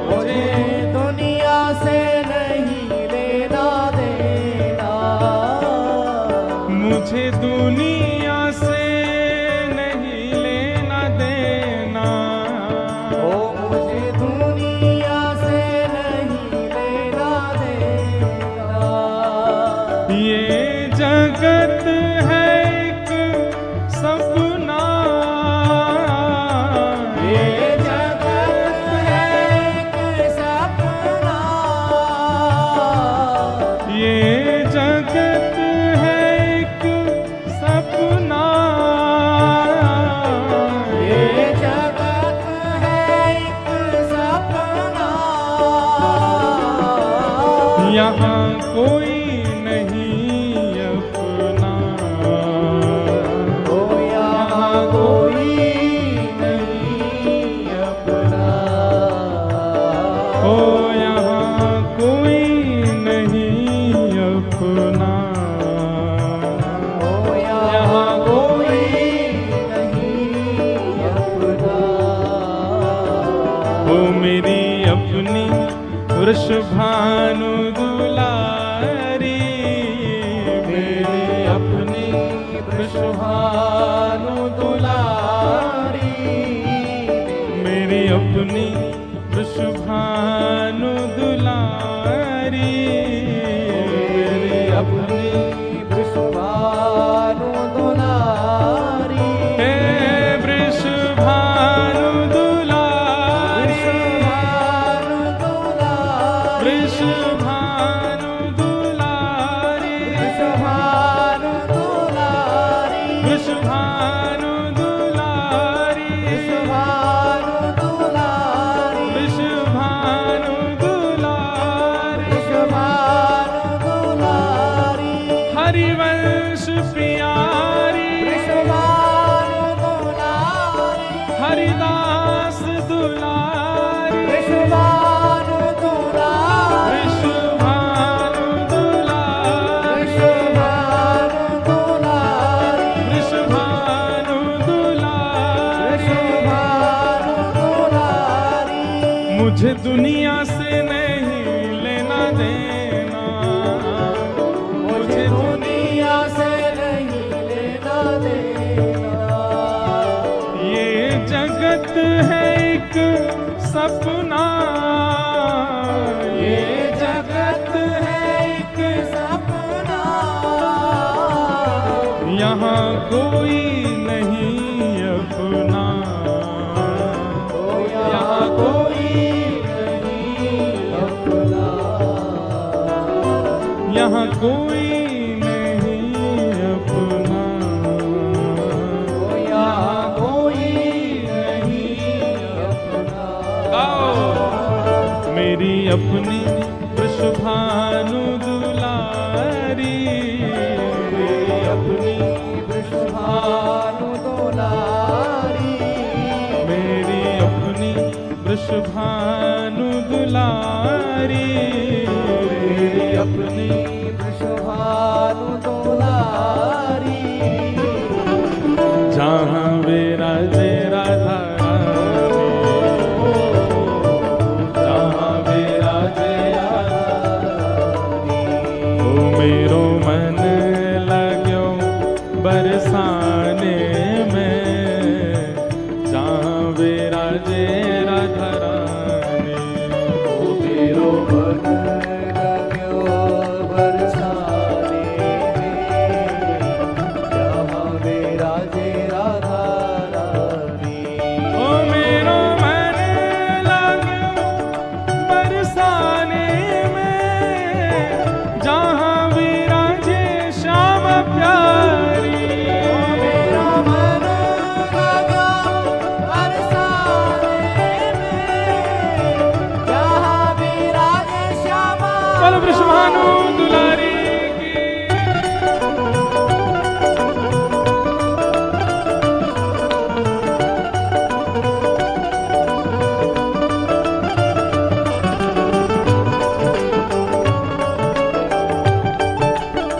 मुझे दुनिया से नहीं लेना देना। मुझे दुनिया से नहीं लेना देना। ओ मुझे दुनिया से नहीं लेना देना। ये जगत है एक सपना। ये जगत है एक सपना। ये जगत है एक सपना। ये जगत है एक सपना। यहाँ कोई नहीं अपना। ओ यहाँ कोई नहीं अपना। ओ यहाँ कोई नहीं अपना। ओ यहाँ कोई नहीं अपना। ओ मेरी अपनी वृषभानुसुते वृषभानु दुलारी, मेरी अपनी वृषभानु दुलारी, मेरी अपनी वृषभानु दुलारी, मेरी अपनी वृषभानु दुलारी, हे वृषभानु दुलारी, वृषभानु दुलारी, वृषभानु दुलारी, वृषभानु दुलारी, वृषभानु दुलारी, वृषभानु दुलारी, वृषभानु दुलारी, वृषभानु दुलारी, हरिवंश प्यारी, वृषभानु दुलारी, हरिदास दुलारी, वृषभानु दुलारी, वृषभानु दुलारी, वृषभानु दुलारी, वृषभानु दुलारी, वृषभानु दुलारी, मुझे दुनिया से नहीं लेना देना, मुझे दुनिया से नहीं लेना देना, ये जगत है एक सपना, ये जगत है एक सपना, यहाँ कोई नहीं अपना, यहाँ कोई नहीं अपना, यहाँ कोई नहीं अपना, यहाँ कोई नहीं अपना, गाओ। मेरी अपनी वृषभानु दुलारी, मेरी अपनी वृषभानु दुलारी, मेरी अपनी वृषभानु दुलारी, मेरी अपनी वृषभानु दुलारी, जहाँ विराजे राधा रानी, जहाँ विराजे ओ मेरो मन लाग्यो बरसाने में, जहाँ विराजे राधा रानी, ओ मेरो मन लाग्यो बरसाने में, जहाँ विराजे राधा रानी, ओ मेरो मन लाग्यो बरसाने में, जहाँ विराजे श्याम प्यारी, मेरा मन लगा बरसाने में, जहाँ विराजे श्यामा, बोल वृषभानु दुलारी की।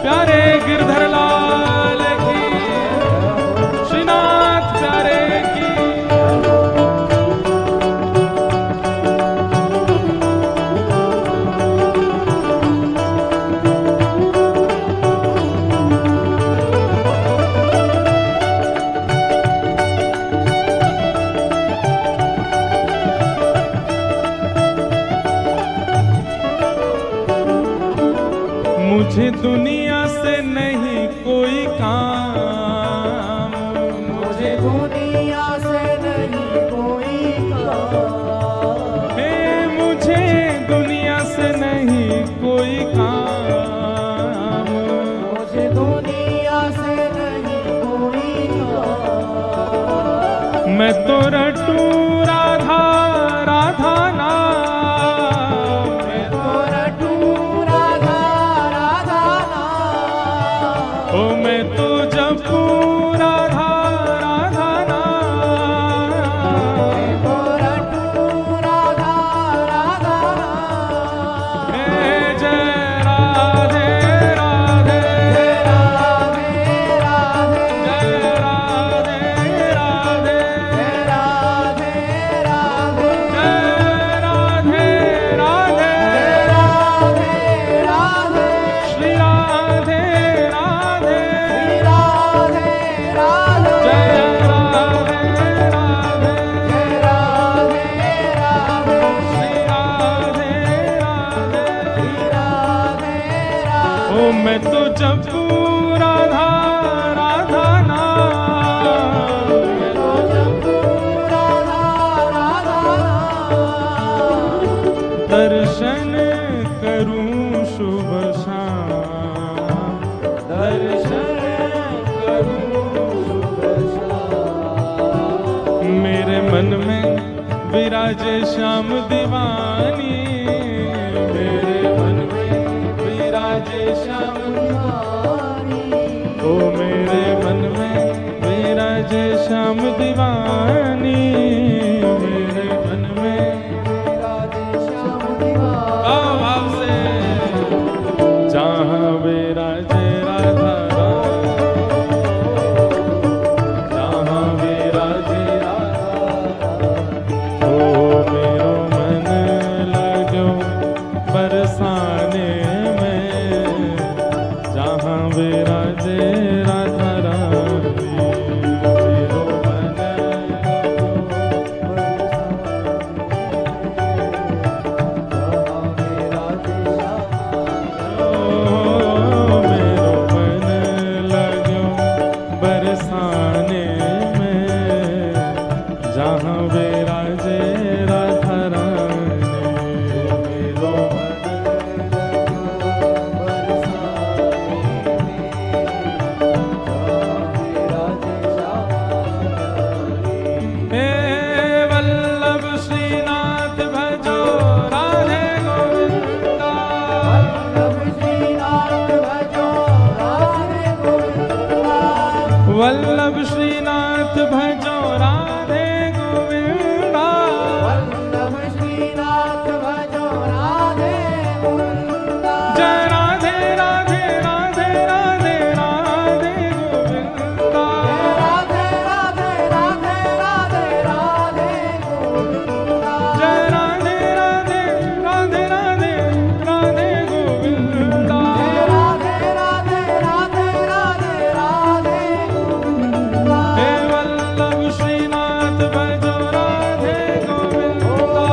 प्यारे गिरधर लाल की, श्रीनाथ प्यारे की। मुझे दुनिया से नहीं कोई काम, मुझे दुनिया से नहीं कोई काम, हे मुझे दुनिया से नहीं कोई काम, मुझे दुनिया से नहीं कोई काम, मैं तो रटूं राधा राधा नाम, मैं तो रटूं राधा राधा नाम, ओ मैं तो जपूं राधा राधा नाम, मैं तो रटूं राधा राधा नाम, हे जय राधे राधे, जय राधे राधे, जय राधे राधे, जय राधे ओ मैं तो जपू राधा राधा नाम, मैं तो जपू राधा राधा नाम, दर्शन करूं शुभ शाम, दर्शन करूं शुभ शाम। मेरे मन में विराजे श्याम दीवानी, मेरे मन में विराजे श्याम दीवानी, ओ मेरे मन में विराजे श्याम दीवानी, मेरे मन में विराजे श्याम दीवानी। आओ भाव से, जहाँ विराजे राधा रानी, जहाँ विराजे ओ मेरो मन लगो बरसाने में, जहाँ विराजे राधा रानी, मेरो मन ओ मेरो मन लगो बरसाने में, जहाँ विराजे राधा रानी, मेरो हे वल्लभ श्रीनाथ भजो राधे गोविंदा, वल्लभ श्रीनाथ भजो राधे गोविंदा, वल्लभ श्रीनाथ भजो राधे गोविंदा, वल्लभ श्रीनाथ भजो राधे गोविंदा। जय राधे राधे राधे राधे राधे गोविंदा, राधे राधे राधे राधे राधे गोविंदा। जय राधे राधे राधे राधे राधे गोविंदा, राधे राधे राधे राधे राधे गोविंदा। हे वल्लभ श्रीनाथ भजो राधे गोविंदा,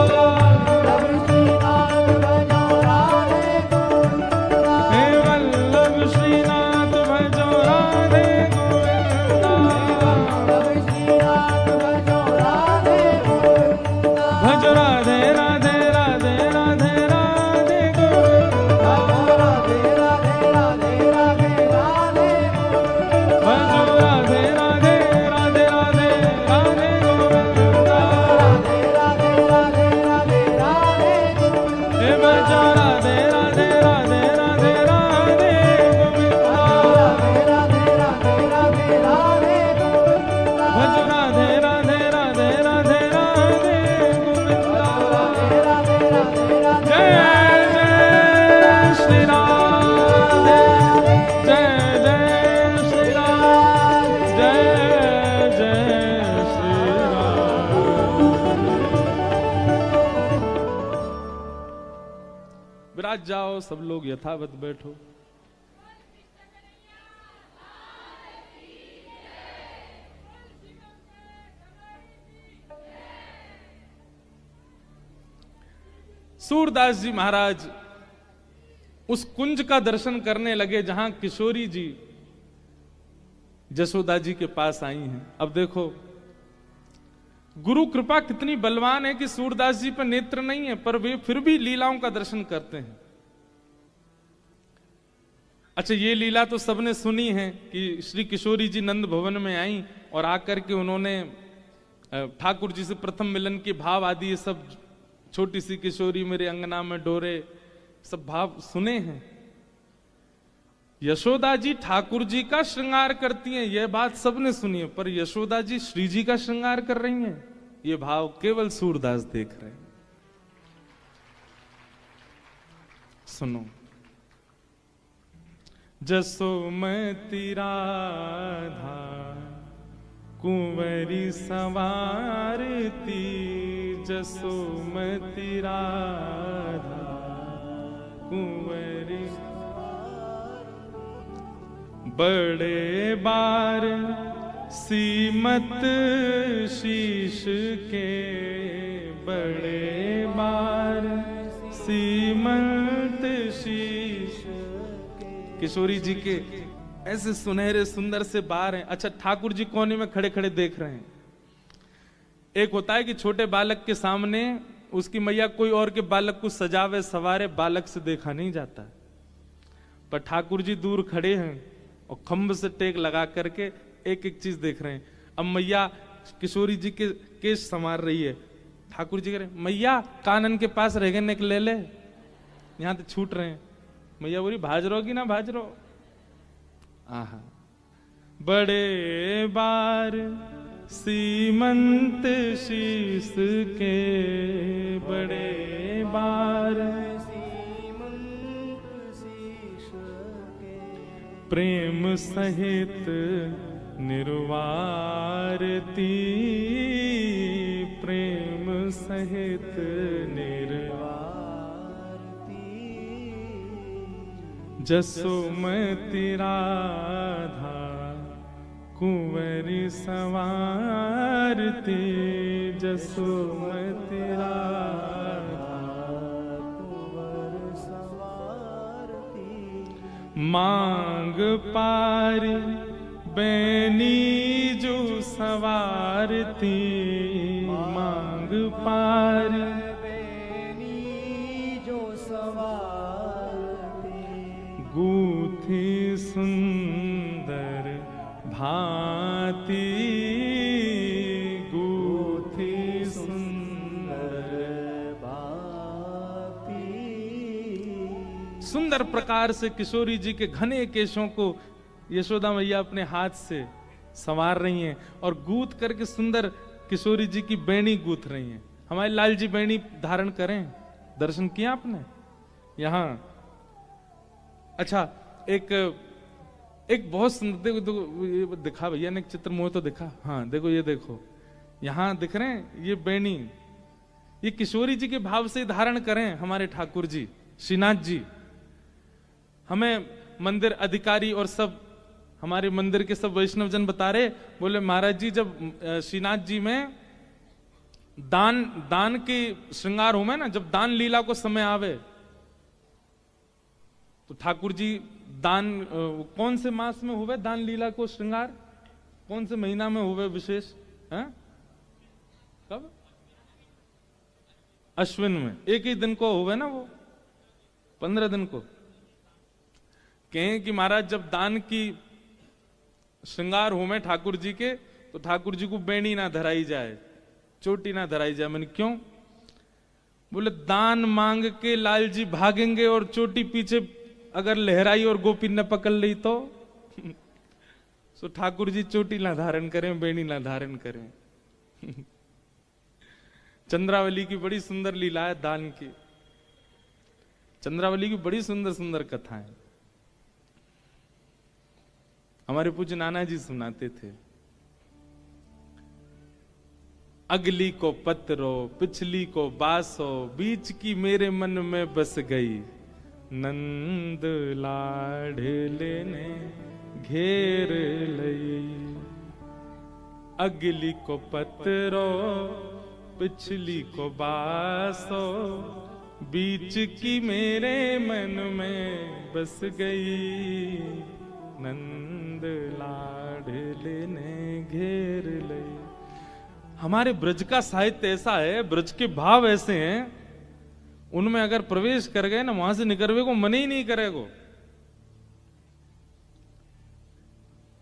वल्लभ श्रीनाथ भजो राधे गोविंदा। हे वल्लभ श्रीनाथ भजो राधे गोविंदा, वल्लभ श्रीनाथ भजो राधे गोविंदा। भजो राधे राधे राधे राधे राधे गोविंदा, राधे राधे राधे राधे राधे गोविंदा। भजो राधे राधे राधे राधे राधे गोविंदा, राधे राधे राधे राधे राधे गोविंदा। हे भजो राधे राधे राधे राधे राधे गोविंदा, राधे राधे राधे राधे राधे गोविंदा। भजो राधे राधे राधे राधे राधे गोविंदा। राधे राधे राधे राधे। जय जय श्री राधे, जय जय श्री राधे, जय जय श्री राधे। विराज जाओ, सब लोग यथावत बैठो। सूरदास जी महाराज उस कुंज का दर्शन करने लगे जहां किशोरी जी जसोदा जी के पास आई हैं। अब देखो गुरु कृपा कितनी बलवान है कि सूरदास जी पर नेत्र नहीं है, पर वे फिर भी लीलाओं का दर्शन करते हैं। अच्छा, ये लीला तो सबने सुनी है कि श्री किशोरी जी नंद भवन में आई और आकर के उन्होंने ठाकुर जी से प्रथम मिलन के भाव आदि ये सब, छोटी सी किशोरी मेरे अंगना में डोरे, सब भाव सुने हैं। यशोदा जी ठाकुर जी का श्रृंगार करती हैं, यह बात सबने सुनी है, पर यशोदा जी श्री जी का श्रृंगार कर रही हैं, ये भाव केवल सूरदास देख रहे हैं। सुनो, जसोमती राधा कुंवरी सवारती, जसोमती राधा कुंवरी बड़े बार सीमत शीश के, बड़े बार सीमत शीश किशोरी जी के ऐसे सुनहरे सुंदर से बार हैं। अच्छा, ठाकुर जी कोने में खड़े खड़े देख रहे हैं। एक होता है कि छोटे बालक के सामने उसकी मैया कोई और के बालक को सजावे सवारे, बालक से देखा नहीं जाता, पर ठाकुर जी दूर खड़े हैं और खम्भ से टेक लगा करके एक एक चीज देख रहे हैं। अब मैया किशोरी जी के केश संवार रही है। ठाकुर जी कह रहे मैया कानन के पास रह गए ले ले, यहां तो छूट रहे हैं। मैया बोली भाज रहो कि ना भाज रहो। आहा, बड़े बार सीमंत शीस के, बड़े बार सीमंत शीश के, प्रेम सहित निर्वारती, प्रेम सहित निर्वारती, जसोमती राधा कुंवरी संवारती, जसोमती राधा कुंवर सवारती, मांग पारी बैनी जो सवारती, मांग पारी बेनी जो सवारती, गूथी सुंदर भांति, गूथी सुंदर भांति। सुंदर प्रकार से किशोरी जी के घने केशों को यशोदा मैया अपने हाथ से संवार रही हैं और गूथ करके सुंदर किशोरी जी की बेणी गूथ रही हैं। हमारे लाल जी बेणी धारण करें, दर्शन किया आपने यहां। अच्छा, एक बहुत सुंदर, देखो ये दिखा भैया ने, एक चित्र मोह तो दिखा। हाँ देखो, ये देखो यहां दिख रहे हैं, ये बेणी, ये किशोरी जी के भाव से धारण करें हमारे ठाकुर जी श्रीनाथ जी। हमें मंदिर अधिकारी और सब हमारे मंदिर के सब वैष्णव जन बता रहे, बोले महाराज जी जब श्रीनाथ जी में दान की श्रृंगार होवे ना, जब दान लीला को समय आवे तो ठाकुर जी दान कौन से मास में होवे दान लीला को श्रृंगार, कौन से महीना में होवे विशेष है? कब? अश्विन में। एक ही दिन को होवे ना, वो 15 दिन को। कहें कि महाराज जब दान की श्रृंगार होवे ठाकुर जी के, तो ठाकुर जी को बेणी ना धराई जाए, चोटी ना धराई जाए। मैंने क्यों? बोले दान मांग के लाल जी भागेंगे और चोटी पीछे अगर लहराई और गोपी ने पकड़ ली तो सो ठाकुर जी चोटी ना धारण करें, बेणी ना धारण करें। चंद्रावली की बड़ी सुंदर लीला है दान की। चंद्रावली की बड़ी सुंदर सुंदर कथाएं हमारे पूज्य नाना जी सुनाते थे। अगली को पत्रो, पिछली को बासो, बीच की मेरे मन में बस गई, नंद लाडले ने घेर लई। अगली को पत्रो, पिछली को बासो, बीच की मेरे मन में बस गई, नंद लाडले ने घेर लई। हमारे ब्रज का साहित्य ऐसा है, ब्रज के भाव ऐसे हैं, उनमें अगर प्रवेश कर गए ना, वहां से निकलने को मन ही नहीं करेगा।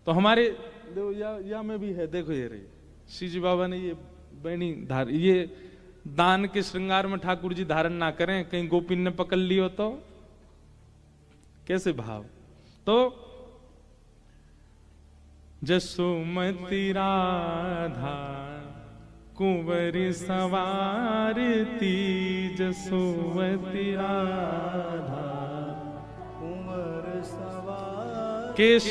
तो हमारे देखो या में भी है, देखो ये रही श्री जी बाबा ने ये बेणी धार, ये दान के श्रृंगार में ठाकुर जी धारण ना करें, कहीं गोपी ने पकड़ लियो तो कैसे भाव। तो जसोमती राधा कुंवरी सवारती, जसोमती राधा कुंवर सवार। केश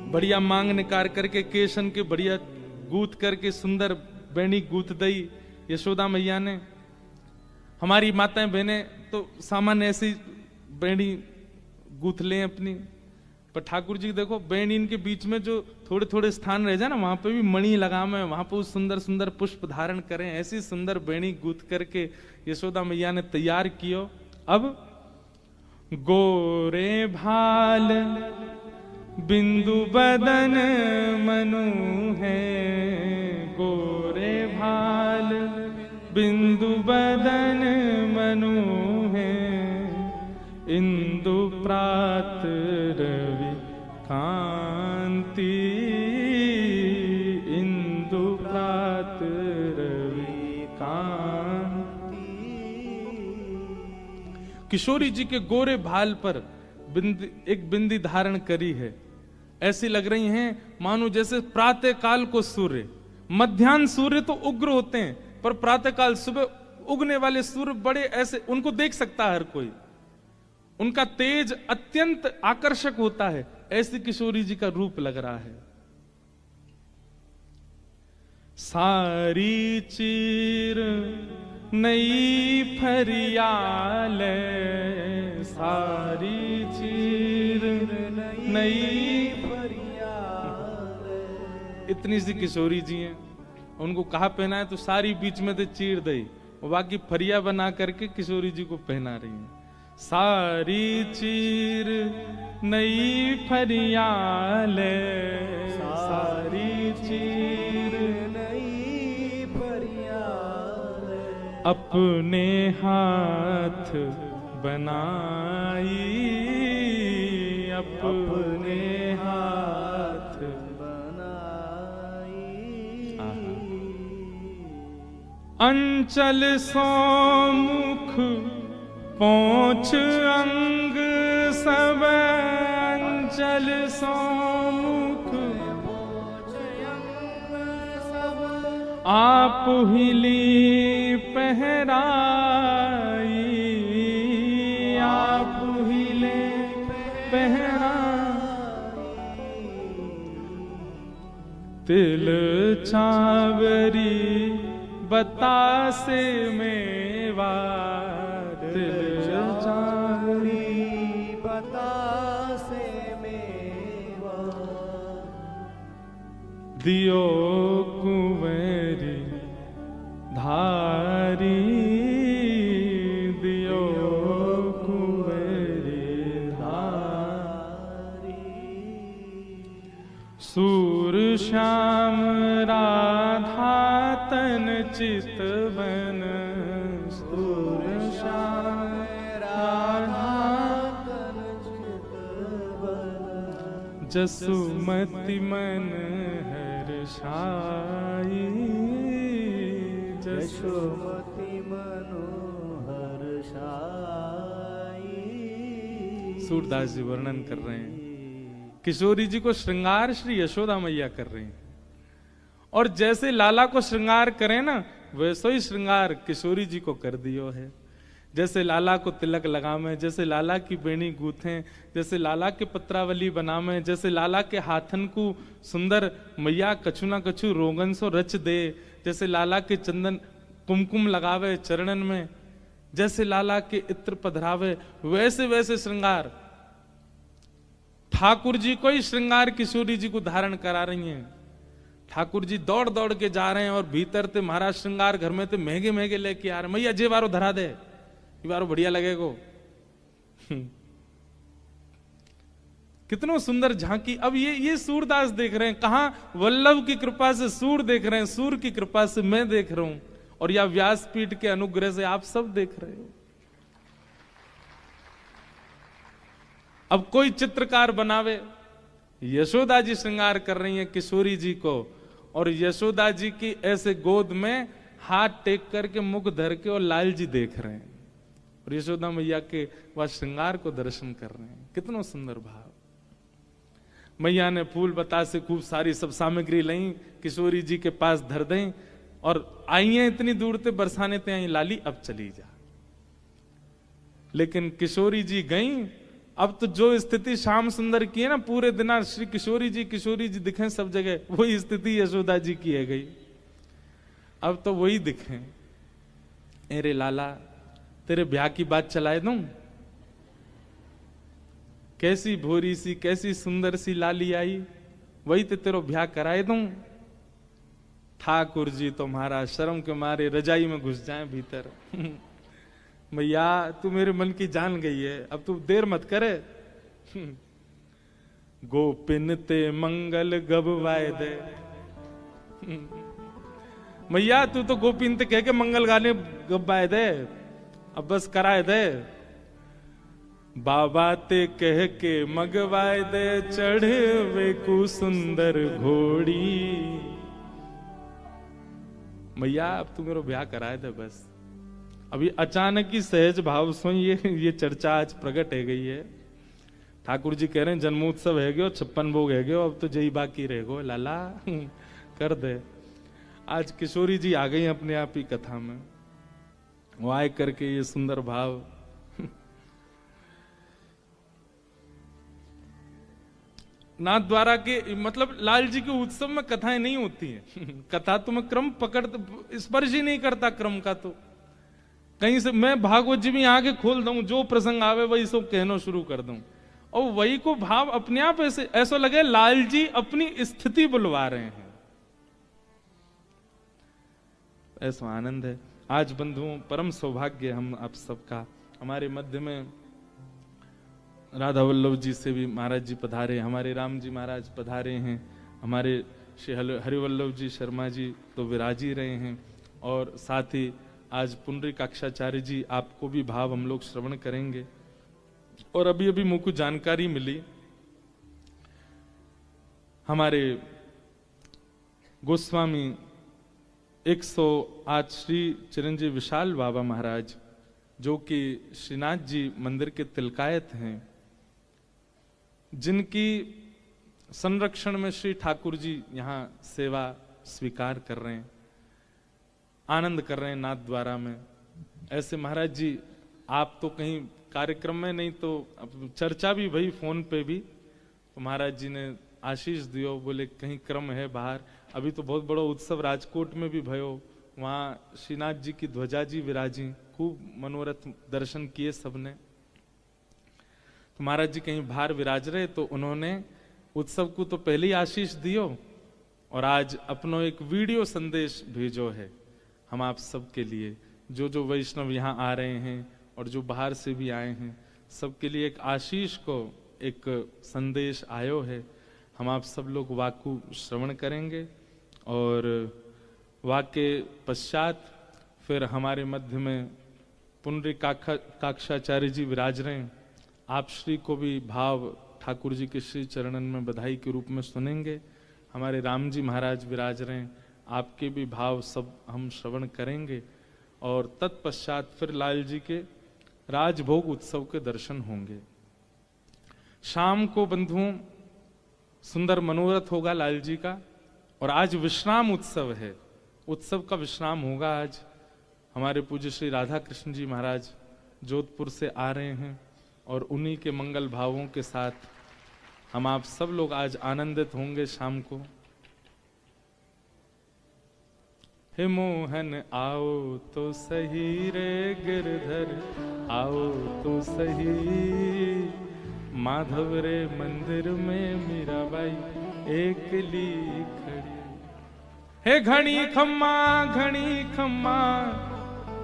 बढ़िया मांग निकाल करके, केशन के बढ़िया गूथ करके सुंदर बेणी गूथ दई यशोदा मैया ने। हमारी माताएं बहनें तो सामान्य ऐसी बेणी गूथ लें अपनी, पर ठाकुर जी देखो बेणी इनके बीच में जो थोड़े थोड़े स्थान रह जाए ना, वहां पे भी मणि लगावे, वहां पे सुंदर सुंदर पुष्प धारण करें। ऐसी सुंदर बेणी गूथ करके यशोदा मैया ने तैयार कियो। अब गोरे भाल बिंदु बदन मनु है, गोरे भाल बिंदु बदन मनु है, इंदु प्रात रवि कांति, इंदु प्रात रवि कांति। किशोरी जी के गोरे भाल पर एक बिंदी धारण करी है, ऐसी लग रही हैं मानो जैसे प्रातः काल को सूर्य, मध्याह्न सूर्य तो उग्र होते हैं, पर प्रातः काल सुबह उगने वाले सूर्य बड़े ऐसे, उनको देख सकता है हर कोई, उनका तेज अत्यंत आकर्षक होता है, ऐसी किशोरी जी का रूप लग रहा है। सारी चीर नई फरियाल, सारी चीर नई फरियाल। इतनी सी किशोरी जी हैं, उनको कहा पहना है तो सारी बीच में से चीर दई, और बाकी फरिया बना करके किशोरी जी को पहना रही हैं। सारी चीर नई फरियाल, सारी चीर नई फरियाल, अपने हाथ बनाई, अपने हाथ बनाई। अंचल सौमुख पहुंच अंग सब, अंचल सौमुख आप हिली पहराई, आप हिले पहराई। तिल चावरी बतासे मेवा, तिल चावरी बतासे मेवा, दियो कुंवरी धारी, दियो कुंवरी धारी। सूर श्याम राधा तन चितवन, सूर श्याम राधा तन चितवन, जसुमति मन हर्षाई, जसुमति मनोहर हर्षाई। सूरदास जी वर्णन कर रहे हैं, किशोरी जी को श्रृंगार श्री यशोदा मैया कर रही हैं, और जैसे लाला को श्रृंगार करें ना, वैसे ही श्रृंगार किशोरी जी को कर दियो है। जैसे लाला को तिलक लगावे, जैसे लाला की बेणी गूथें, जैसे लाला के पत्रावली बनावे, जैसे लाला के हाथन को सुंदर मैया कछु ना कछु रोगन सो रच दे, जैसे लाला के चंदन कुमकुम लगावे चरणन में, जैसे लाला के इत्र पधरावे, वैसे वैसे श्रृंगार ठाकुर जी को ही श्रृंगार किशोरी जी को धारण करा रही हैं। ठाकुर जी दौड़ दौड़ के जा रहे हैं और भीतर ते महाराज श्रृंगार घर में ते महंगे महंगे लेके आ रहे, मैया जे बारो धरा दे, ये बारो बढ़िया लगेगो। कितनो सुंदर झांकी। अब ये सूरदास देख रहे हैं, कहां वल्लभ की कृपा से सूर देख रहे हैं, सूर की कृपा से मैं देख रहा हूं, और या व्यासपीठ के अनुग्रह से आप सब देख रहे हो। अब कोई चित्रकार बनावे, यशोदा जी श्रृंगार कर रही हैं किशोरी जी को, और यशोदा जी की ऐसे गोद में हाथ टेक करके मुख धर के और लाल जी देख रहे हैं, और यशोदा मैया के वह श्रृंगार को दर्शन कर रहे हैं। कितना सुंदर भाव। मैया ने फूल बतासे खूब सारी सब सामग्री लाई, किशोरी जी के पास धर दें, और आई हैं इतनी दूर से बरसाने ते आई, लाली अब चली जा। लेकिन किशोरी जी गई, अब तो जो स्थिति श्याम सुंदर की है ना, पूरे दिन श्री किशोरी जी दिखे सब जगह, वही स्थिति यशोदा जी की है गई। अब तो वही दिखे, अरे लाला तेरे ब्याह की बात चलाए दूं, कैसी भोरी सी कैसी सुंदर सी लाली आई, वही तो तेरो ब्याह कराए दूं। ठाकुर जी तो महाराज शर्म के मारे रजाई में घुस जाए भीतर। मैया तू मेरे मन की जान गई है, अब तू देर मत करे। गोपिन ते मंगल गबवाए दे। मैया तू तो गोपिन ते कह के मंगल गाने गबवाए दे, अब बस कराए दे। बाबा ते कह के मगवाए दे, चढ़वे को सुंदर घोड़ी। मैया अब तू मेरा ब्याह कराए दे बस। अभी अचानक ही सहज भाव सो ये चर्चा आज प्रकट है गई है। ठाकुर जी कह रहे हैं जन्मोत्सव है गयो, 56 भोग है गयो, अब तो जय बाकी रह गो लाला। कर दे। आज किशोरी जी आ गई अपने आप ही कथा में, वो आए करके ये सुंदर भाव। नाथ द्वारा के मतलब लाल जी के उत्सव में कथाएं नहीं होती हैं। कथा तो मैं क्रम पकड़ स्पर्श ही नहीं करता क्रम का। तो कहीं से मैं भागवत जी में आगे खोल दूं, जो प्रसंग आवे वही सब कहना शुरू कर दूं, और वही को भाव अपने आप ऐसा लगे लाल जी अपनी स्थिति बुलवा रहे हैं। ऐसा आनंद है। आज बंधुओं परम सौभाग्य हम आप सबका, हमारे मध्य में राधा वल्लभ जी से भी महाराज जी पधारे, हमारे राम जी महाराज पधारे हैं, हमारे श्री हरिवल्लभ जी शर्मा जी तो विराज ही रहे हैं, और साथ ही आज पुंडरीकाक्षाचार्य जी आपको भी भाव हम लोग श्रवण करेंगे। और अभी अभी मुझको जानकारी मिली, हमारे गोस्वामी 108 श्री चिरंजीव विशाल बाबा महाराज, जो कि श्रीनाथ जी मंदिर के तिलकायत हैं, जिनकी संरक्षण में श्री ठाकुर जी यहाँ सेवा स्वीकार कर रहे हैं, आनंद कर रहे हैं नाथ द्वारा में। ऐसे महाराज जी आप तो कहीं कार्यक्रम में नहीं तो चर्चा भी भई फोन पे भी, तो महाराज जी ने आशीष दियो, बोले कहीं क्रम है बाहर। अभी तो बहुत बड़ा उत्सव राजकोट में भी भयो, वहाँ श्रीनाथ जी की ध्वजा जी विराजी, खूब मनोरथ दर्शन किए सबने। तो महाराज जी कहीं बाहर विराज रहे, तो उन्होंने उत्सव को तो पहले ही आशीष दियो, और आज अपनो एक वीडियो संदेश भेजो है हम आप सबके लिए। जो जो वैष्णव यहाँ आ रहे हैं और जो बाहर से भी आए हैं, सबके लिए एक आशीष को एक संदेश आयो है। हम आप सब लोग वाकु श्रवण करेंगे, और वाक्य पश्चात फिर हमारे मध्य में पुंडरीकाक्षाचार्य जी विराज रहे हैं। आप श्री को भी भाव ठाकुर जी के श्री चरणन में बधाई के रूप में सुनेंगे। हमारे राम जी महाराज विराज रहे हैं, आपके भी भाव सब हम श्रवण करेंगे, और तत्पश्चात फिर लाल जी के राजभोग उत्सव के दर्शन होंगे। शाम को बंधुओं सुंदर मनोरथ होगा लाल जी का, और आज विश्राम उत्सव है, उत्सव का विश्राम होगा आज। हमारे पूज्य श्री राधा कृष्ण जी महाराज जोधपुर से आ रहे हैं, और उन्हीं के मंगल भावों के साथ हम आप सब लोग आज आनंदित होंगे शाम को। हे मोहन आओ तो सही रे गिरधर, आओ तो सही, माधव रे मंदिर में मीराबाई एकली खड़ी। हे घड़ी खम्मा घड़ी खम्मा,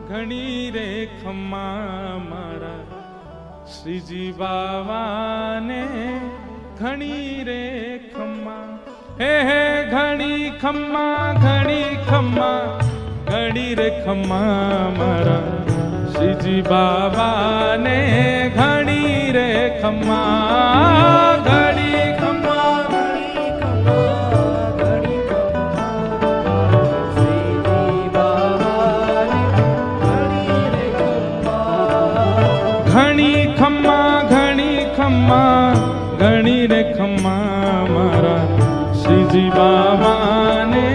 घड़ी रे खम्मा मारा, श्री जी बाबा ने घड़ी रे खम्मा। हे घड़ी खम्मा घड़ी खम्मा, घड़ी रे खम्मा मारा, श्री जी बाबा ने घड़ी रे खम्मा। घड़ी खम्मा घड़ी खम्मा, घड़ी खम्मा, श्री जी बाबा ने घड़ी रे खम्मा। घड़ी खम्मा घड़ी खम्मा, घड़ी रे खम्मा मारा, श्री जी बाबा ने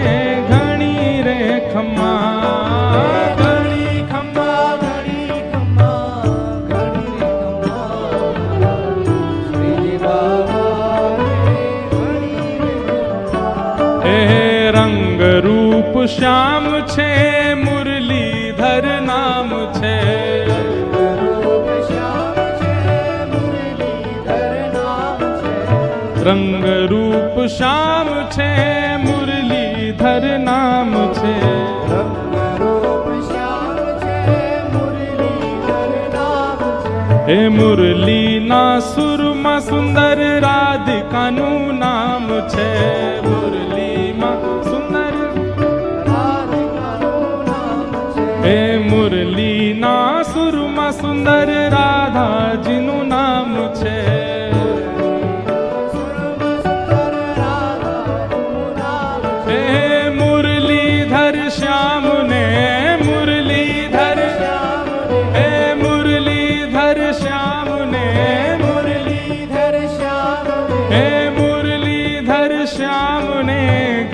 घड़ी रे खम्मा। घड़ी खम्मा घड़ी खम्मा, घड़ी रे खम्मा, श्री जी बाबा ने घड़ी रे खम्मा। हे रंग रूप श्याम छे, मुरलीधर नाम छे, रूप श्याम छे, मुरलीधर नाम छे। रंग रूप श्याम छे, मुरलीधर नाम छे। रंग रूप श्याम छे, मुरलीधर હે મુરલી ના સુરમાં સુંદર રાધિકાનું નામ છે. મુરલીમાં સુંદર હે મુરલી ના સુરમાં સુંદર રાધાજીનું નામ છે. હે મુરલીધર શ્યામ ને મુરલીધર હે મુરલીધર શ્યામ ને મુરલીધર શ્યામ હે મુરલીધર શ્યામ ને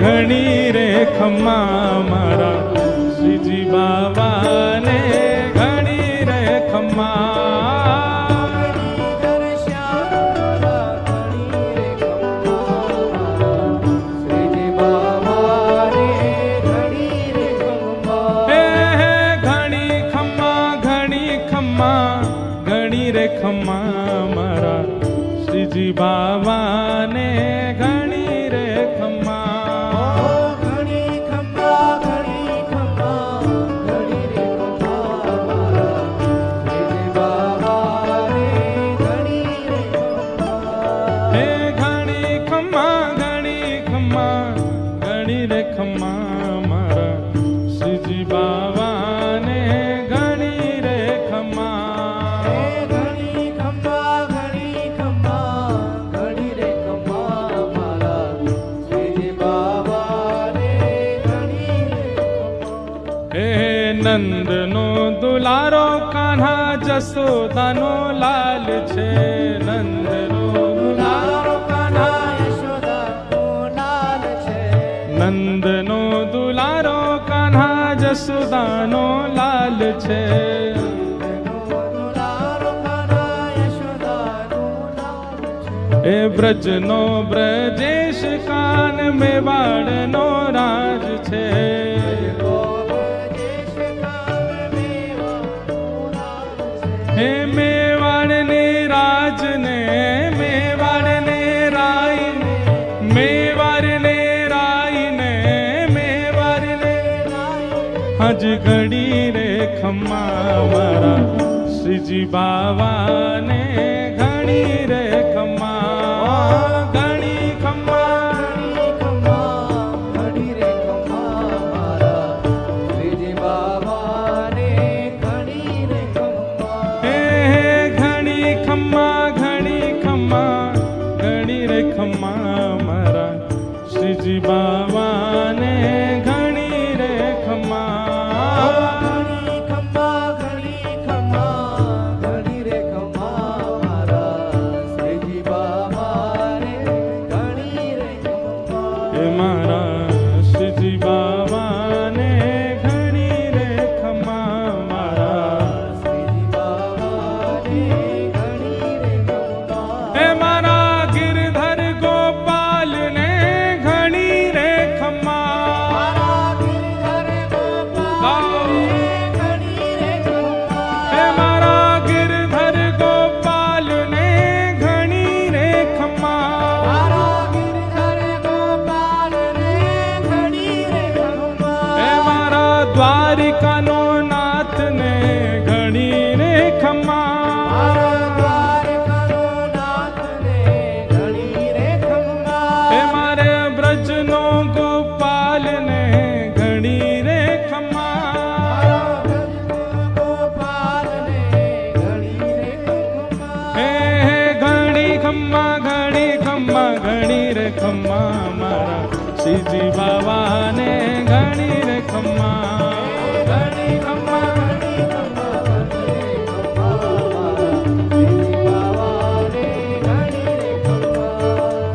ઘણી રે ખમ્મા મારા શ્રીજી બાબા ને ઘણી રે ખમ્મા. મુરલીધર શ્યામ ઘણી રે ખમ્મા શ્રીજી બાબા રે ઘણી રે ખમ્મા. હે હે ઘણી ખમ્મા ઘણી ખમ્મા ઘણી રે ખમ્મા મારા શ્રીજી બાબા ને ઘણી રે ખમ્મા. ઘણી ખમ્મા ઘણી ખમ્મા ઘણી રે ખમ્મા મારા શ્રીજી બાબા રે ઘણી રે ખમ્મા. હે ઘણી ખમ્મા ઘણી ખમ્મા ઘણી રે ખમ્મા મારા શ્રીજી બાબા ને ઘણી રે ખમ્મા. ઘણી ખમ્મા ઘણી ખમ્મા ઘણી રે ખમ્મા મારા શ્રીજી બાબા રે ઘણી રે ખમ્મા. હે નંદનો દુલારો કાન્હા જસોદાનો લાલ છે. નંદનો દુલારો લાલો કાન્હા યશોદાનો લાલ છે. નંદનો દુલારો કાન્હા જસોદાનો લાલ છે. લાલો કાન્હા યશોદાનો લાલ છે. એ બ્રજનો બ્રજેશ કાન મેવાડનો રાજ છે. દેશ કામ મેવાનો લાલ છે. હે મેવાડને રાજને મેવાડને રાયને મેવાડને રાયને મેવાડને હજ ઘડી રે ખમ્મા મારા શ્રીજી બાબા ને ઘણી રે ખમ્મા. ઘણી ખમ્મા ઘણી ખમ્મા ઘણી રે ખમ્મા મારા શ્રીજી બાબા રે ઘણી રે ખમ્મા. હે હે ઘણી ખમ્મા ઘણી ખમ્મા ઘણી રે ખમ્મા મારા શ્રીજી બાબા ને ઘણી રે ખમ્મા. ઘણી ખમ્મા ઘણી ખમ્મા ઘણી રે ખમ્મા મારા શ્રીજી બાબા રે ઘણી રે ખમ્મા. હે મારા શ્રીજી બાબા ને ઘણી રે ખમ્મા મારા. શ્રીજી બાબા રે ઘણી રે ખમ્મા. હે મારા ગિરધર ગોપાલ ને ઘણી રે ખમ્મા. મારા ગિરધર ગોપાલ રે ઘણી રે ખમ્મા. હે મારા ગિરધર ગોપાલ ને ઘણી રે ખમ્મા. મારા ગિરધર ગોપાલ રે ઘણી રે ખમ્મા. હે મારા દ્વારિકાનો નાથ ને ઘણી રે ખમ્મા. મારા દ્વારકાનો નાથ ને ઘણી રે ખમ્મા. હે મારે બ્રજનો ગોપાલ ને ઘણી રે ખમ્મા. મારા બ્રજનો ગોપાલ ને ઘણી રે ખમ્મા. હે હે ઘણી ખમ્મા ઘણી ખમ્મા ઘણી રે ખમ્મા મારા શ્રીજી બાબા ને ઘણી રે ખમ્મા. ઘણી ખમ્મા ઘણી ખમ્મા ઘણી રે ખમ્મા મારા શ્રીજી બાબા રે ઘણી રે ખમ્મા.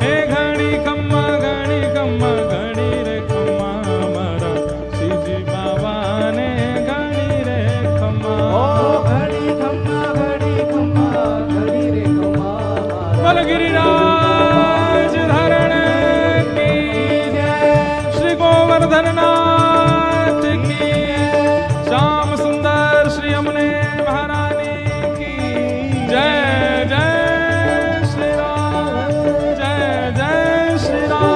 હે ઘણી ખમ્મા ઘણી ખમ્મા ઘણી રે ખમ્મા મારા શ્રીજી બાબા ને ઘણી રે ઓ ખમ્મા. ઘણી ખમ્મા ઘણી ખમ્મા ઘણી રે ખમ્મા મારા બોલ ગિરિરાજ ધરણ કી જય. શ્રી ગોવર્ધન નાથ કી શ્યામ સુંદર શ્રી અમને મહારાની કી જય. જય શ્રી રામ જય જય શ્રી રામ.